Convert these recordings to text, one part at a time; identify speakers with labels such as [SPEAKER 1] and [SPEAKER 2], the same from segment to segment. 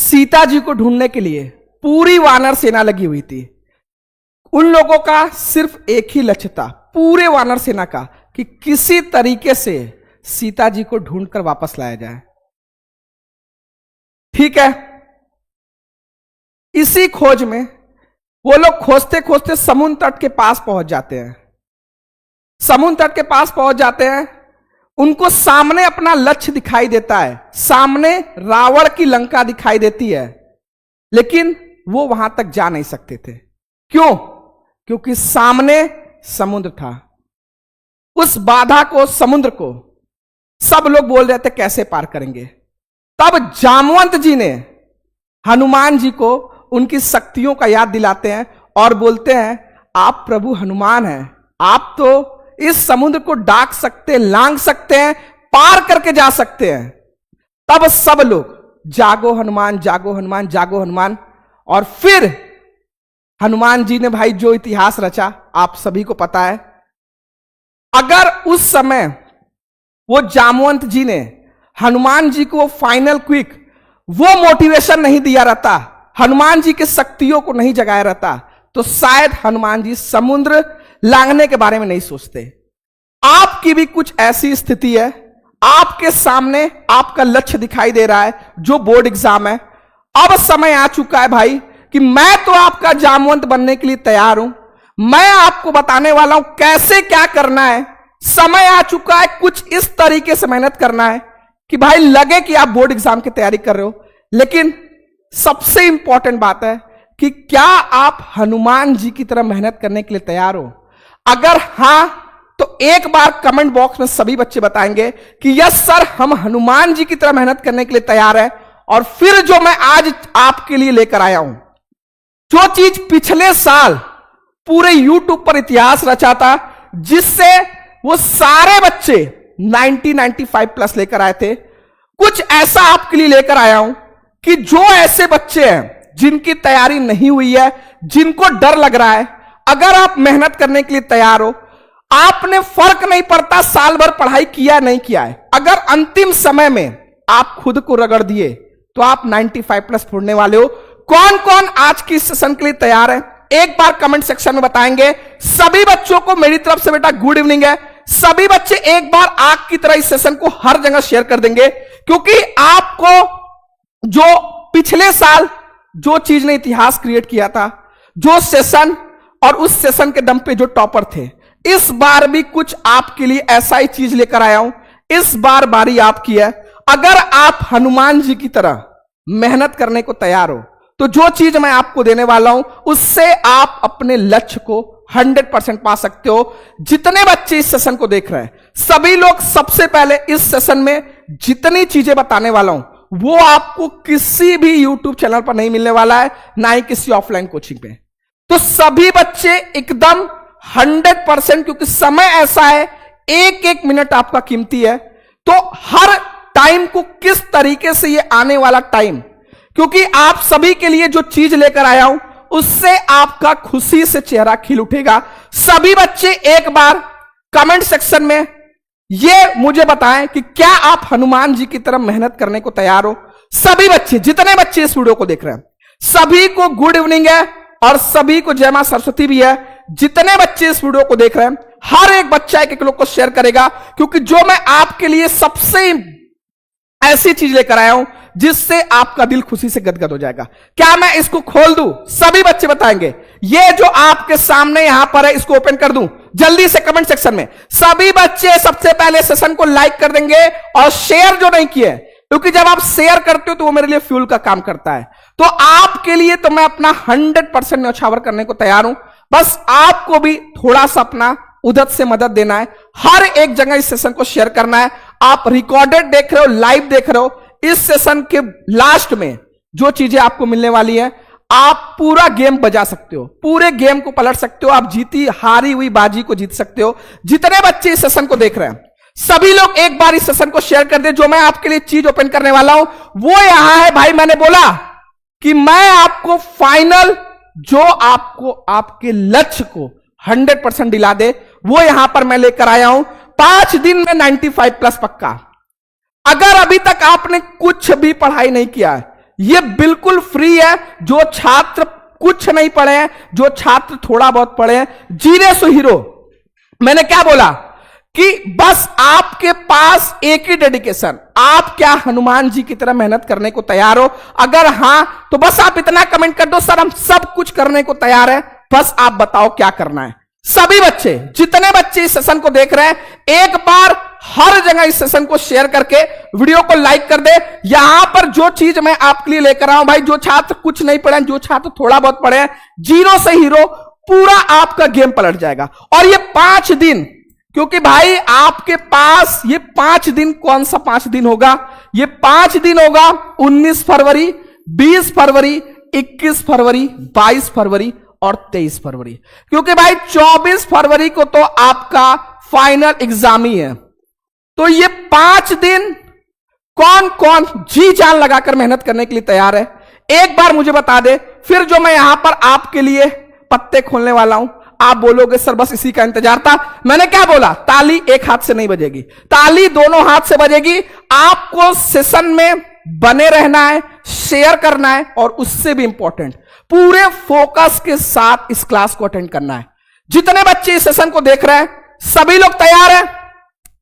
[SPEAKER 1] सीता जी को ढूंढने के लिए पूरी वानर सेना लगी हुई थी। उन लोगों का सिर्फ एक ही लक्ष्य था, पूरे वानर सेना का, कि किसी तरीके से सीता जी को ढूंढकर वापस लाया जाए। ठीक है, इसी खोज में वो लोग खोजते खोजते समुद्र तट के पास पहुंच जाते हैं। समुद्र तट के पास पहुंच जाते हैं, उनको सामने अपना लक्ष्य दिखाई देता है, सामने रावण की लंका दिखाई देती है, लेकिन वो वहां तक जा नहीं सकते थे। क्यों? क्योंकि सामने समुद्र था। उस बाधा को, समुद्र को सब लोग बोल रहे थे कैसे पार करेंगे। तब जामवंत जी ने हनुमान जी को उनकी शक्तियों का याद दिलाते हैं और बोलते हैं, आप प्रभु हनुमान हैं, आप तो इस समुद्र को डाक सकते, लांग सकते हैं, पार करके जा सकते हैं। तब सब लोग जागो हनुमान, जागो हनुमान, जागो हनुमान। और फिर हनुमान जी ने भाई जो इतिहास रचा आप सभी को पता है। अगर उस समय वो जामवंत जी ने हनुमान जी को फाइनल क्विक वो मोटिवेशन नहीं दिया रहता, हनुमान जी के शक्तियों को नहीं जगाया रहता, तो शायद हनुमान जी समुद्र लांघने के बारे में नहीं सोचते। आपकी भी कुछ ऐसी स्थिति है, आपके सामने आपका लक्ष्य दिखाई दे रहा है जो बोर्ड एग्जाम है। अब समय आ चुका है भाई कि मैं तो आपका जामवंत बनने के लिए तैयार हूं, मैं आपको बताने वाला हूं कैसे क्या करना है। समय आ चुका है कुछ इस तरीके से मेहनत करना है कि भाई लगे कि आप बोर्ड एग्जाम की तैयारी कर रहे हो, लेकिन सबसे इंपॉर्टेंट बात है कि क्या आप हनुमान जी की तरह मेहनत करने के लिए तैयार हो। अगर हां तो एक बार कमेंट बॉक्स में सभी बच्चे बताएंगे कि यस सर, हम हनुमान जी की तरह मेहनत करने के लिए तैयार है। और फिर जो मैं आज आपके लिए लेकर आया हूं, जो चीज पिछले साल पूरे YouTube पर इतिहास रचा था, जिससे वो सारे बच्चे 95 प्लस लेकर आए थे, कुछ ऐसा आपके लिए लेकर आया हूं कि जो ऐसे बच्चे हैं जिनकी तैयारी नहीं हुई है, जिनको डर लग रहा है, अगर आप मेहनत करने के लिए तैयार हो, आपने फर्क नहीं पड़ता साल भर पढ़ाई किया नहीं किया है, अगर अंतिम समय में आप खुद को रगड़ दिए तो आप 95 प्लस फोड़ने वाले हो। कौन कौन आज की सेशन के लिए तैयार है एक बार कमेंट सेक्शन में बताएंगे। सभी बच्चों को मेरी तरफ से बेटा गुड इवनिंग है। सभी बच्चे एक बार आग की तरह इस सेशन को हर जगह शेयर कर देंगे, क्योंकि आपको जो पिछले साल जो चीज ने इतिहास क्रिएट किया था, जो सेशन और उस सेशन के दम पे जो टॉपर थे, इस बार भी कुछ आपके लिए ऐसा ही चीज लेकर आया हूं। इस बार बारी आपकी है। अगर आप हनुमान जी की तरह मेहनत करने को तैयार हो, तो जो चीज मैं आपको देने वाला हूं उससे आप अपने लक्ष्य को 100% पा सकते हो। जितने बच्चे इस सेशन को देख रहे हैं, सभी लोग सबसे पहले इस सेशन में जितनी चीजें बताने वाला हूं वो आपको किसी भी YouTube चैनल पर नहीं मिलने वाला है, ना ही किसी ऑफलाइन कोचिंग पे। तो सभी बच्चे एकदम 100%, क्योंकि समय ऐसा है, एक एक मिनट आपका कीमती है, तो हर टाइम को किस तरीके से ये आने वाला टाइम, क्योंकि आप सभी के लिए जो चीज लेकर आया हूं उससे आपका खुशी से चेहरा खिल उठेगा। सभी बच्चे एक बार कमेंट सेक्शन में ये मुझे बताएं कि क्या आप हनुमान जी की तरह मेहनत करने को तैयार हो। सभी बच्चे, जितने बच्चे इस वीडियो को देख रहे हैं, सभी को गुड इवनिंग है और सभी को जय मां सरस्वती भी है। जितने बच्चे इस वीडियो को देख रहे हैं, हर एक बच्चा एक लोग को शेयर करेगा, क्योंकि जो मैं आपके लिए सबसे ऐसी चीज लेकर आया हूं जिससे आपका दिल खुशी से गदगद हो जाएगा। क्या मैं इसको खोल दूं? सभी बच्चे बताएंगे। ये जो आपके सामने यहां पर है, इसको ओपन कर दूं? जल्दी से कमेंट सेक्शन में सभी बच्चे सबसे पहले सेशन को लाइक कर देंगे और शेयर जो नहीं किए, क्योंकि जब आप शेयर करते हो तो वो मेरे लिए फ्यूल का काम करता है। तो आपके लिए तो मैं अपना 100% न्यौछावर करने को तैयार हूं, बस आपको भी थोड़ा सा अपना उदत से मदद देना है। हर एक जगह इस सेशन को शेयर करना है। आप रिकॉर्डेड देख रहे हो, लाइव देख रहे हो, इस सेशन के लास्ट में जो चीजें आपको मिलने वाली है, आप पूरा गेम बजा सकते हो, पूरे गेम को पलट सकते हो, आप जीती हारी हुई बाजी को जीत सकते हो। जितने बच्चे इस सेशन को देख रहे हैं, सभी लोग एक बार इस सेशन को शेयर कर दे। जो मैं आपके लिए चीज ओपन करने वाला हूं वो यहां है भाई। मैंने बोला कि मैं आपको फाइनल जो आपको आपके लक्ष्य को 100% दिला दे, वो यहां पर मैं लेकर आया हूं। 5 दिन में 95 प्लस पक्का। अगर अभी तक आपने कुछ भी पढ़ाई नहीं किया है, ये बिल्कुल फ्री है। जो छात्र कुछ नहीं पढ़े हैं, जो छात्र थोड़ा बहुत पढ़े हैं, जीरो से हीरो। मैंने क्या बोला कि बस आपके पास एक ही डेडिकेशन, आप क्या हनुमान जी की तरह मेहनत करने को तैयार हो? अगर हां तो बस आप इतना कमेंट कर दो, सर हम सब कुछ करने को तैयार है, बस आप बताओ क्या करना है। सभी बच्चे, जितने बच्चे इस सेशन को देख रहे हैं, एक बार हर जगह इस सेशन को शेयर करके वीडियो को लाइक कर दे। यहां पर जो चीज मैं आपके लिए लेकर आऊं भाई, जो छात्र कुछ नहीं पढ़े, जो छात्र थोड़ा बहुत पढ़े हैं, जीरो से हीरो, पूरा आपका गेम पलट जाएगा। और ये 5 दिन, क्योंकि भाई आपके पास ये 5 दिन, कौन सा 5 दिन होगा? ये 5 दिन होगा 19 फरवरी, 20 फरवरी, 21 फरवरी, 22 फरवरी और 23 फरवरी। क्योंकि भाई 24 फरवरी को तो आपका फाइनल एग्जाम ही है। तो ये 5 दिन कौन कौन जी जान लगाकर मेहनत करने के लिए तैयार है, एक बार मुझे बता दे। फिर जो मैं यहां पर आपके लिए पत्ते खोलने वाला हूं, आप बोलोगे सर बस इसी का इंतजार था। मैंने क्या बोला? ताली एक हाथ से नहीं बजेगी, ताली दोनों हाथ से बजेगी। आपको सेशन में बने रहना है, शेयर करना है, और उससे भी इंपॉर्टेंट पूरे फोकस के साथ इस क्लास को अटेंड करना है। जितने बच्चे इस सेशन को देख रहे हैं, सभी लोग तैयार हैं?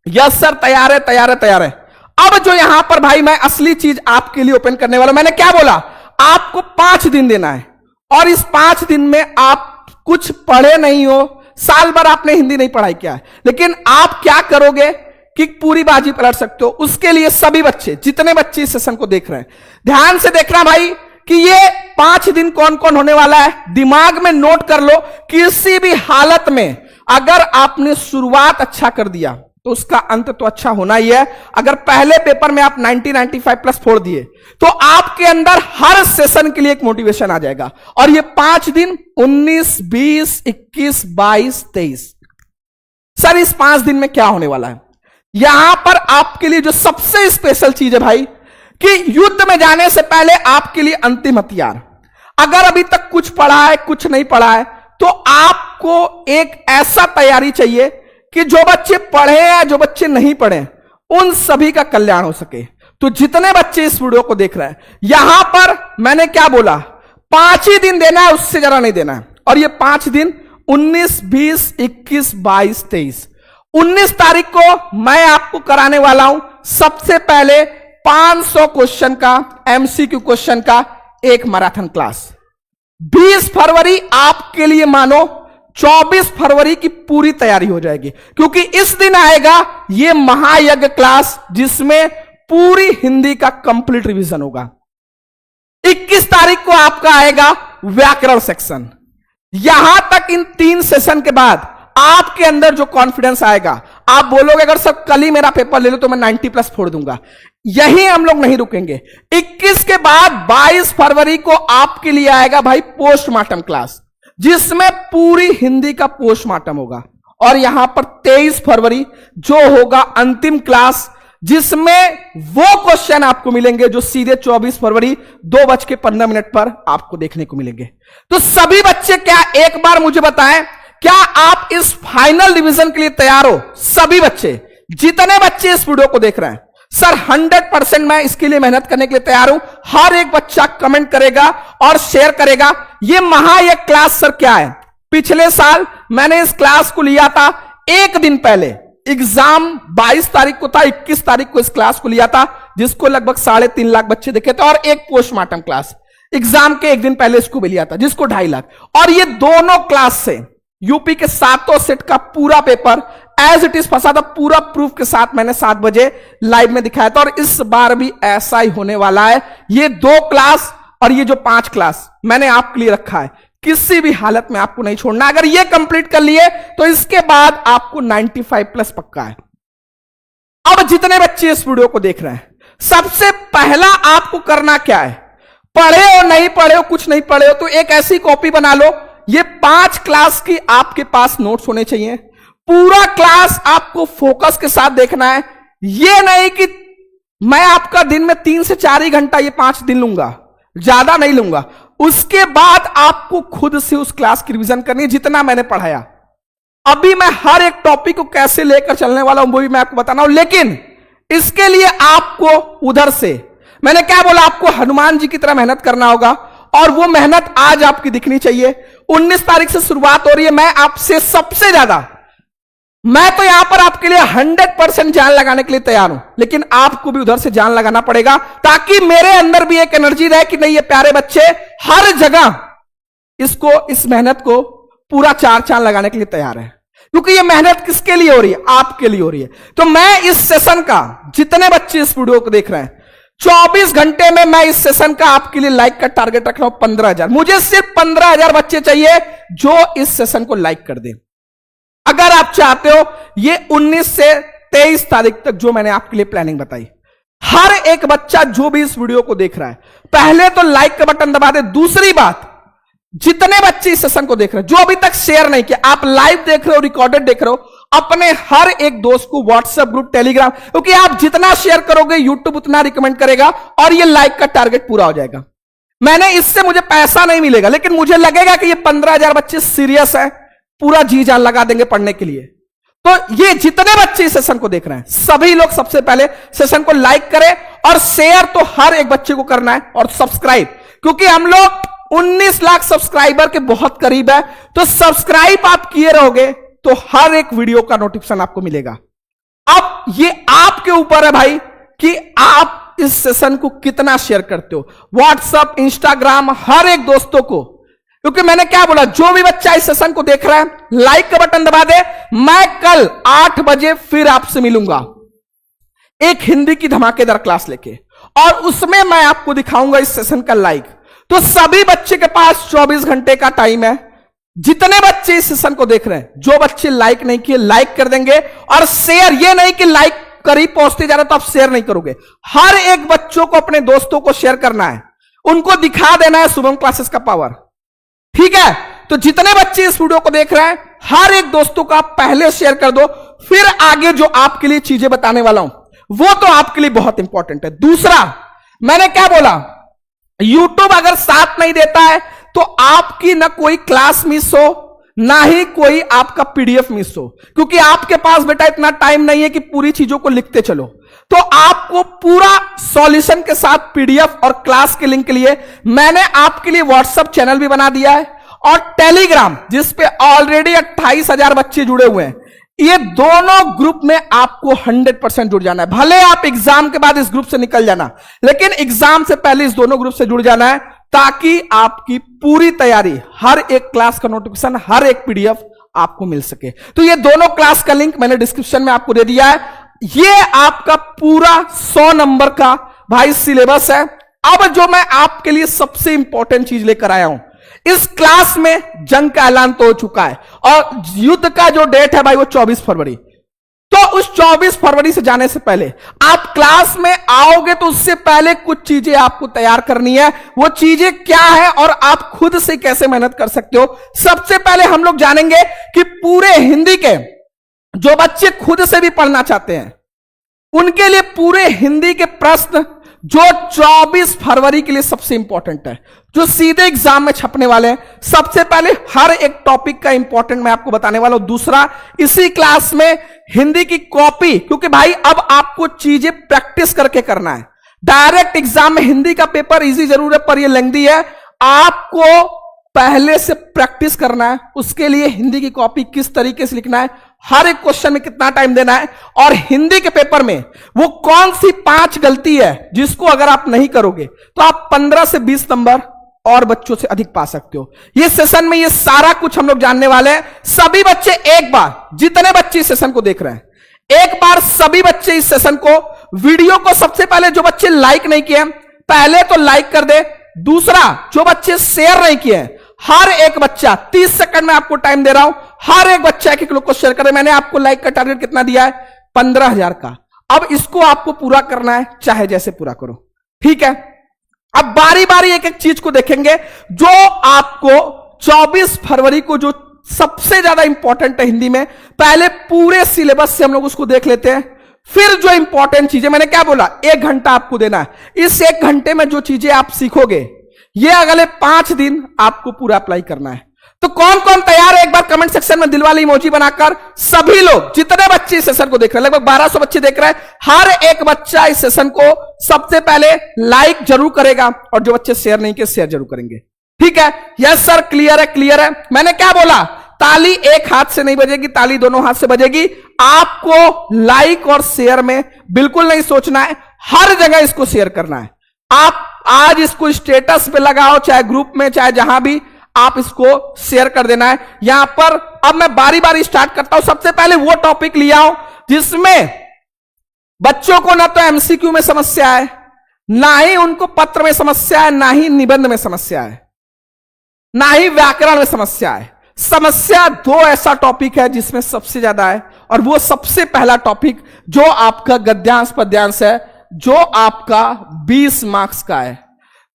[SPEAKER 1] यस सर, तैयार है, तैयार है, तैयार है। अब जो यहां पर भाई मैं असली चीज आपके लिए ओपन करने वाला हूं, मैंने क्या बोला? आपको 5 दिन देना है, और इस 5 दिन में आप कुछ पढ़े नहीं हो, साल भर आपने हिंदी नहीं पढ़ाई क्या है, लेकिन आप क्या करोगे कि पूरी बाजी पलट सकते हो। उसके लिए सभी बच्चे, जितने बच्चे इस सेशन को देख रहे हैं, ध्यान से देखना भाई कि ये 5 दिन कौन कौन होने वाला है। दिमाग में नोट कर लो, किसी भी हालत में अगर आपने शुरुआत अच्छा कर दिया तो उसका अंत तो अच्छा होना ही है। अगर पहले पेपर में आप 90-95 प्लस फोड़ दिए तो आपके अंदर हर सेशन के लिए एक मोटिवेशन आ जाएगा। और ये 5 दिन 19, 20, 21, 22, 23, सर इस 5 दिन में क्या होने वाला है? यहां पर आपके लिए जो सबसे स्पेशल चीज है भाई, कि युद्ध में जाने से पहले आपके लिए अंतिम हथियार। अगर अभी तक कुछ पढ़ा है, कुछ नहीं पढ़ा है, तो आपको एक ऐसा तैयारी चाहिए कि जो बच्चे पढ़े हैं, जो बच्चे नहीं पढ़े, उन सभी का कल्याण हो सके। तो जितने बच्चे इस वीडियो को देख रहे हैं, यहां पर मैंने क्या बोला? 5 ही दिन देना है, उससे ज्यादा नहीं देना है। और ये 5 दिन 19, 20, 21, 22, 23, 19 तारीख को मैं आपको कराने वाला हूं सबसे पहले 500 क्वेश्चन का एमसीक्यू क्वेश्चन का एक मैराथन क्लास। 20 फरवरी आपके लिए मानो 24 फरवरी की पूरी तैयारी हो जाएगी, क्योंकि इस दिन आएगा ये महायज्ञ क्लास, जिसमें पूरी हिंदी का कंप्लीट रिवीजन होगा। 21 तारीख को आपका आएगा व्याकरण सेक्शन। यहां तक इन 3 सेशन के बाद आपके अंदर जो कॉन्फिडेंस आएगा, आप बोलोगे अगर सब कल ही मेरा पेपर ले लो तो मैं 90 प्लस फोड़ दूंगा। यही हम लोग नहीं रुकेंगे। 21 के बाद 22 फरवरी को आपके लिए आएगा भाई पोस्टमार्टम क्लास, जिसमें पूरी हिंदी का पोस्टमार्टम होगा। और यहां पर 23 फरवरी जो होगा अंतिम क्लास, जिसमें वो क्वेश्चन आपको मिलेंगे जो सीधे 24 फरवरी 2:15 पर आपको देखने को मिलेंगे। तो सभी बच्चे क्या एक बार मुझे बताएं, क्या आप इस फाइनल डिवीजन के लिए तैयार हो? सभी बच्चे, जितने बच्चे इस वीडियो को देख रहे हैं, सर 100% मैं इसके लिए मेहनत करने के लिए तैयार हूं। हर एक बच्चा कमेंट करेगा और शेयर करेगा। ये महायज्ञ क्लास सर क्या है? पिछले साल मैंने इस क्लास को लिया था एक दिन पहले, एग्जाम 22 तारीख को था, 21 तारीख को इस क्लास को लिया था, जिसको लगभग 3.5 लाख बच्चे देखे थे। और एक पोस्टमार्टम क्लास एग्जाम के एक दिन पहले इसको भी लिया था, जिसको 2.5 लाख। और ये दोनों क्लास से यूपी के 7 सेट का पूरा पेपर एज इट इज फंसा था, पूरा प्रूफ के साथ मैंने 7 बजे लाइव में दिखाया था। और इस बार भी ऐसा ही होने वाला है। ये 2 क्लास और ये जो 5 क्लास मैंने आपके लिए रखा है, किसी भी हालत में आपको नहीं छोड़ना। अगर ये कंप्लीट कर लिए तो इसके बाद आपको 95 प्लस पक्का है। अब जितने बच्चे इस वीडियो को देख रहे हैं, सबसे पहला आपको करना क्या है? पढ़े हो नहीं पढ़े हो, कुछ नहीं पढ़े हो, तो एक ऐसी कॉपी बना लो। ये 5 क्लास की आपके पास नोट्स होने चाहिए। पूरा क्लास आपको फोकस के साथ देखना है। ये नहीं कि मैं आपका दिन में 3 से 4 ही घंटा ये 5 दिन लूंगा, ज्यादा नहीं लूंगा। उसके बाद आपको खुद से उस क्लास की रिवीजन करनी है जितना मैंने पढ़ाया। अभी मैं हर एक टॉपिक को कैसे लेकर चलने वाला हूं वो भी मैं आपको बताना हूं, लेकिन इसके लिए आपको उधर से मैंने क्या बोला, आपको हनुमान जी की तरह मेहनत करना होगा और वो मेहनत आज आपकी दिखनी चाहिए। 19 तारीख से शुरुआत हो रही है। मैं आपसे सबसे ज्यादा, मैं तो यहां पर आपके लिए 100% जान लगाने के लिए तैयार हूं, लेकिन आपको भी उधर से जान लगाना पड़ेगा ताकि मेरे अंदर भी एक एनर्जी रहे कि नहीं, ये प्यारे बच्चे हर जगह इस मेहनत को पूरा 4 चांद लगाने के लिए तैयार है। क्योंकि ये मेहनत किसके लिए हो रही है? आपके लिए हो रही है। तो मैं इस सेशन का, जितने बच्चे इस वीडियो को देख रहे हैं, 24 घंटे में मैं इस सेशन का आपके लिए लाइक का टारगेट रख रहा हूं 15,000। मुझे सिर्फ 15,000 बच्चे चाहिए जो इस सेशन को लाइक कर दें। अगर आप चाहते हो, ये 19 से 23 तारीख तक जो मैंने आपके लिए प्लानिंग बताई, हर एक बच्चा जो भी इस वीडियो को देख रहा है, पहले तो लाइक का बटन दबा दे। दूसरी बात, जितने बच्चे इस सेशन को देख रहे हैं, जो अभी तक शेयर नहीं किया, आप लाइव देख रहे हो, रिकॉर्डेड देख रहे हो, अपने हर एक दोस्त को व्हाट्सएप ग्रुप, टेलीग्राम, क्योंकि आप जितना शेयर करोगे यूट्यूब उतना रिकमेंड करेगा और ये लाइक का टारगेट पूरा हो जाएगा। मैंने इससे, मुझे पैसा नहीं मिलेगा, लेकिन मुझे लगेगा कि ये 15,000 बच्चे सीरियस है, पूरा जी जान लगा देंगे पढ़ने के लिए। तो ये जितने बच्चे इस सेशन को देख रहे हैं, सभी लोग सबसे पहले सेशन को लाइक करें और शेयर तो हर एक बच्चे को करना है, और सब्सक्राइब, क्योंकि हम लोग 19 लाख सब्सक्राइबर के बहुत करीब है। तो सब्सक्राइब आप किए रहोगे तो हर एक वीडियो का नोटिफिकेशन आपको मिलेगा। अब ये आपके ऊपर है भाई कि आप इस सेशन को कितना शेयर करते हो, व्हाट्सएप, इंस्टाग्राम, हर एक दोस्तों को। क्योंकि मैंने क्या बोला, जो भी बच्चा इस सेशन को देख रहा है, लाइक का बटन दबा दे। मैं कल 8 बजे फिर आपसे मिलूंगा एक हिंदी की धमाकेदार क्लास लेके, और उसमें मैं आपको दिखाऊंगा इस सेशन का लाइक। तो सभी बच्चे के पास 24 घंटे का टाइम है। जितने बच्चे इस सेशन को देख रहे हैं, जो बच्चे लाइक नहीं किए, लाइक कर देंगे, और शेयर, ये नहीं कि लाइक करीब पहुंचते जा रहे तो आप शेयर नहीं करोगे। हर एक बच्चों को, अपने दोस्तों को शेयर करना है, उनको दिखा देना है शुभम क्लासेस का पावर। ठीक है? तो जितने बच्चे इस वीडियो को देख रहे हैं, हर एक दोस्तों को आप पहले शेयर कर दो, फिर आगे जो आपके लिए चीजें बताने वाला हूं वो तो आपके लिए बहुत इंपॉर्टेंट है। दूसरा, मैंने क्या बोला, यूट्यूब अगर साथ नहीं देता है तो आपकी ना कोई क्लास मिस हो, ना ही कोई आपका पीडीएफ मिस हो, क्योंकि आपके पास बेटा इतना टाइम नहीं है कि पूरी चीजों को लिखते चलो। तो आपको पूरा सॉल्यूशन के साथ पीडीएफ और क्लास के लिंक के लिए मैंने आपके लिए व्हाट्सएप चैनल भी बना दिया है, और टेलीग्राम, जिस पे ऑलरेडी 28,000 बच्चे जुड़े हुए हैं। ये दोनों ग्रुप में आपको 100% जुड़ जाना है। भले आप एग्जाम के बाद इस ग्रुप से निकल जाना, लेकिन एग्जाम से पहले इस दोनों ग्रुप से जुड़ जाना है, ताकि आपकी पूरी तैयारी, हर एक क्लास का नोटिफिकेशन, हर एक पीडीएफ आपको मिल सके। तो ये दोनों क्लास का लिंक मैंने डिस्क्रिप्शन में आपको दे दिया है। ये आपका पूरा 100 नंबर का भाई सिलेबस है। अब जो मैं आपके लिए सबसे इंपॉर्टेंट चीज लेकर आया हूं, इस क्लास में जंग का ऐलान तो हो चुका है, और युद्ध का जो डेट है भाई वो 24 फरवरी। तो उस 24 फरवरी से जाने से पहले आप क्लास में आओगे तो उससे पहले कुछ चीजें आपको तैयार करनी है। वो चीजें क्या है और आप खुद से कैसे मेहनत कर सकते हो। सबसे पहले हम लोग जानेंगे कि पूरे हिंदी के जो बच्चे खुद से भी पढ़ना चाहते हैं, उनके लिए पूरे हिंदी के प्रश्न जो 24 फरवरी के लिए सबसे इंपॉर्टेंट है, जो सीधे एग्जाम में छपने वाले हैं। सबसे पहले हर एक टॉपिक का इंपॉर्टेंट मैं आपको बताने वाला हूं। दूसरा, इसी क्लास में हिंदी की कॉपी, क्योंकि भाई अब आपको चीजें प्रैक्टिस करके करना है। डायरेक्ट एग्जाम में हिंदी का पेपर इजी जरूर है, पर यह लेंथी है। आपको पहले से प्रैक्टिस करना है। उसके लिए हिंदी की कॉपी किस तरीके से लिखना है, हर एक क्वेश्चन में कितना टाइम देना है, और हिंदी के पेपर में वो कौन सी 5 गलती है जिसको अगर आप नहीं करोगे तो आप 15 से 20 नंबर और बच्चों से अधिक पा सकते हो। ये सेशन में ये सारा कुछ हम लोग जानने वाले हैं। सभी बच्चे एक बार, जितने बच्चे इस सेशन को देख रहे हैं, एक बार सभी बच्चे इस सेशन को, वीडियो को सबसे पहले जो बच्चे लाइक नहीं किए पहले तो लाइक कर दे। दूसरा, जो बच्चे शेयर नहीं किए, हर एक बच्चा 30 सेकंड में आपको टाइम दे रहा हूं, हर एक बच्चा एक लोग को शेयर करे। मैंने आपको लाइक का टारगेट कितना दिया है? 15,000 का। अब इसको आपको पूरा करना है, चाहे जैसे पूरा करो। ठीक है? अब बारी बारी एक एक चीज को देखेंगे जो आपको 24 फरवरी को जो सबसे ज्यादा इंपॉर्टेंट है हिंदी में। पहले पूरे सिलेबस से हम लोग उसको देख लेते हैं, फिर जो इंपॉर्टेंट चीजें, मैंने क्या बोला, 1 घंटा आपको देना है। इस 1 घंटे में जो चीजें आप सीखोगे, ये अगले 5 दिन आपको पूरा अप्लाई करना है। तो कौन कौन तैयार है एक बार कमेंट सेक्शन में दिल वाली इमोजी बनाकर। सभी लोग जितने बच्चे इस सेशन को देख रहे हैं, लगभग 1200 बच्चे देख रहे हैं, हर एक बच्चा इस सेशन को सबसे पहले लाइक जरूर करेगा और जो बच्चे शेयर नहीं किए शेयर जरूर करेंगे। ठीक है, यस सर, क्लियर है, क्लियर है। मैंने क्या बोला, ताली एक हाथ से नहीं बजेगी, ताली दोनों हाथ से बजेगी। आपको लाइक और शेयर में बिल्कुल नहीं सोचना है, हर जगह इसको शेयर करना है। आप आज इसको स्टेटस पे लगाओ, चाहे ग्रुप में चाहे जहां भी, आप इसको शेयर कर देना है। यहां पर अब मैं बारी बारी स्टार्ट करता हूं। सबसे पहले वो टॉपिक लिया हो जिसमें बच्चों को ना तो एमसीक्यू में समस्या है, ना ही उनको पत्र में समस्या है, ना ही निबंध में समस्या है, ना ही व्याकरण में समस्या है। समस्या दो ऐसा टॉपिक है जिसमें सबसे ज्यादा है, और वो सबसे पहला टॉपिक जो आपका गद्यांश पद्यांश है, जो आपका 20 मार्क्स का है।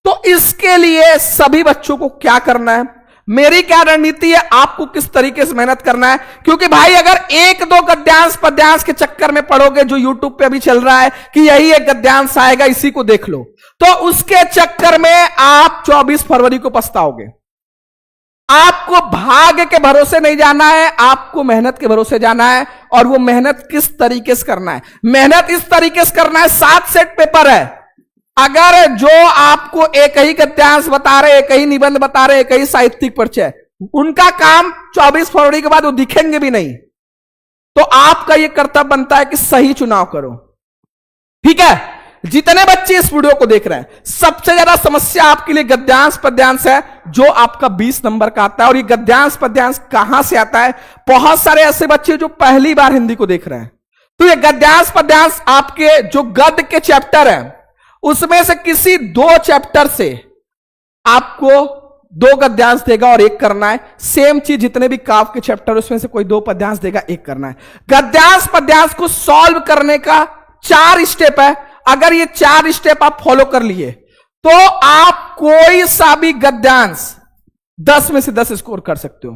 [SPEAKER 1] तो इसके लिए सभी बच्चों को क्या करना है, मेरी क्या रणनीति है, आपको किस तरीके से मेहनत करना है। क्योंकि भाई अगर एक दो गद्यांश पद्यांश के चक्कर में पड़ोगे, जो यूट्यूब पे अभी चल रहा है कि यही एक गद्यांश आएगा इसी को देख लो, तो उसके चक्कर में आप 24 फरवरी को पछताओगे। आपको भाग्य के भरोसे नहीं जाना है, आपको मेहनत के भरोसे जाना है। और वो मेहनत किस तरीके से करना है, मेहनत इस तरीके से करना है, 7 सेट पेपर है। अगर जो आपको एक ही गद्यांश बता रहे, एक ही निबंध बता रहे, एक ही साहित्यिक परिचय, उनका काम 24 फरवरी के बाद वो दिखेंगे भी नहीं, तो आपका यह कर्तव्य बनता है कि सही चुनाव करो। ठीक है, जितने बच्चे इस वीडियो को देख रहे हैं, सबसे ज्यादा समस्या आपके लिए गद्यांश पद्यांश है, जो आपका 20 नंबर का आता है। और ये गद्यांश पद्यांश कहां से आता है, बहुत सारे ऐसे बच्चे जो पहली बार हिंदी को देख रहे हैं, तो ये गद्यांश पद्यांश आपके जो गद्य के चैप्टर है उसमें से किसी 2 चैप्टर से आपको 2 गद्यांश देगा और 1 करना है। सेम चीज जितने भी काव्य के चैप्टर उसमें से कोई 2 पद्यांश देगा, 1 करना है। गद्यांश पद्यांश को सॉल्व करने का 4 स्टेप है। अगर ये 4 स्टेप आप फॉलो कर लिए तो आप कोई सा भी गद्यांश 10 में से 10 स्कोर कर सकते हो।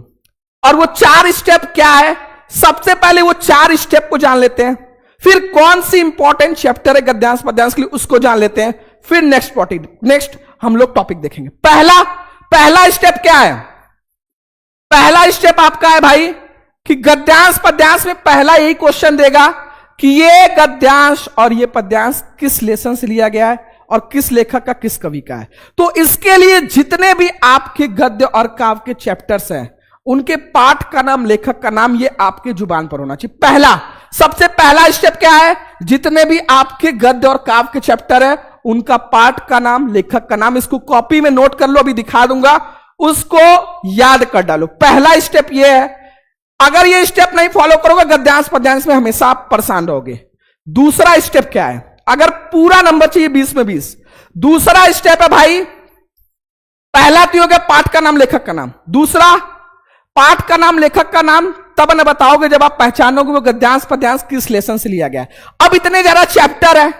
[SPEAKER 1] और वो 4 स्टेप क्या है, सबसे पहले वो 4 स्टेप को जान लेते हैं, फिर कौन सी इंपॉर्टेंट चैप्टर है गद्यांश पद्यांश के लिए उसको जान लेते हैं, फिर नेक्स्ट हम लोग टॉपिक देखेंगे। पहला स्टेप क्या है, पहला स्टेप आपका है भाई कि गद्यांश पद्यांश में पहला यही क्वेश्चन देगा कि ये गद्यांश और ये पद्यांश किस लेसन से लिया गया है और किस लेखक का, किस कवि का है। तो इसके लिए जितने भी आपके गद्य और काव्य के चैप्टर्स हैं, उनके पाठ का नाम, लेखक का नाम, ये आपके जुबान पर होना चाहिए। सबसे पहला स्टेप क्या है, जितने भी आपके गद्य और काव्य के चैप्टर है उनका पाठ का नाम, लेखक का नाम, इसको कॉपी में नोट कर लो, अभी दिखा दूंगा, उसको याद कर डालो। पहला स्टेप ये है। अगर ये स्टेप नहीं फॉलो करोगे गद्यांश पद्यांश में हमेशा आप परेशान रहोगे। दूसरा स्टेप क्या है, अगर पूरा नंबर चाहिए 20 में 20, दूसरा स्टेप है भाई, पहला तो हो गया पाठ का नाम, लेखक का नाम। दूसरा, पाठ का नाम, लेखक का नाम तब न बताओगे जब आप पहचानोगे वो गद्यांश पद्यांश किस लेसन से लिया गया। अब इतने ज्यादा चैप्टर है,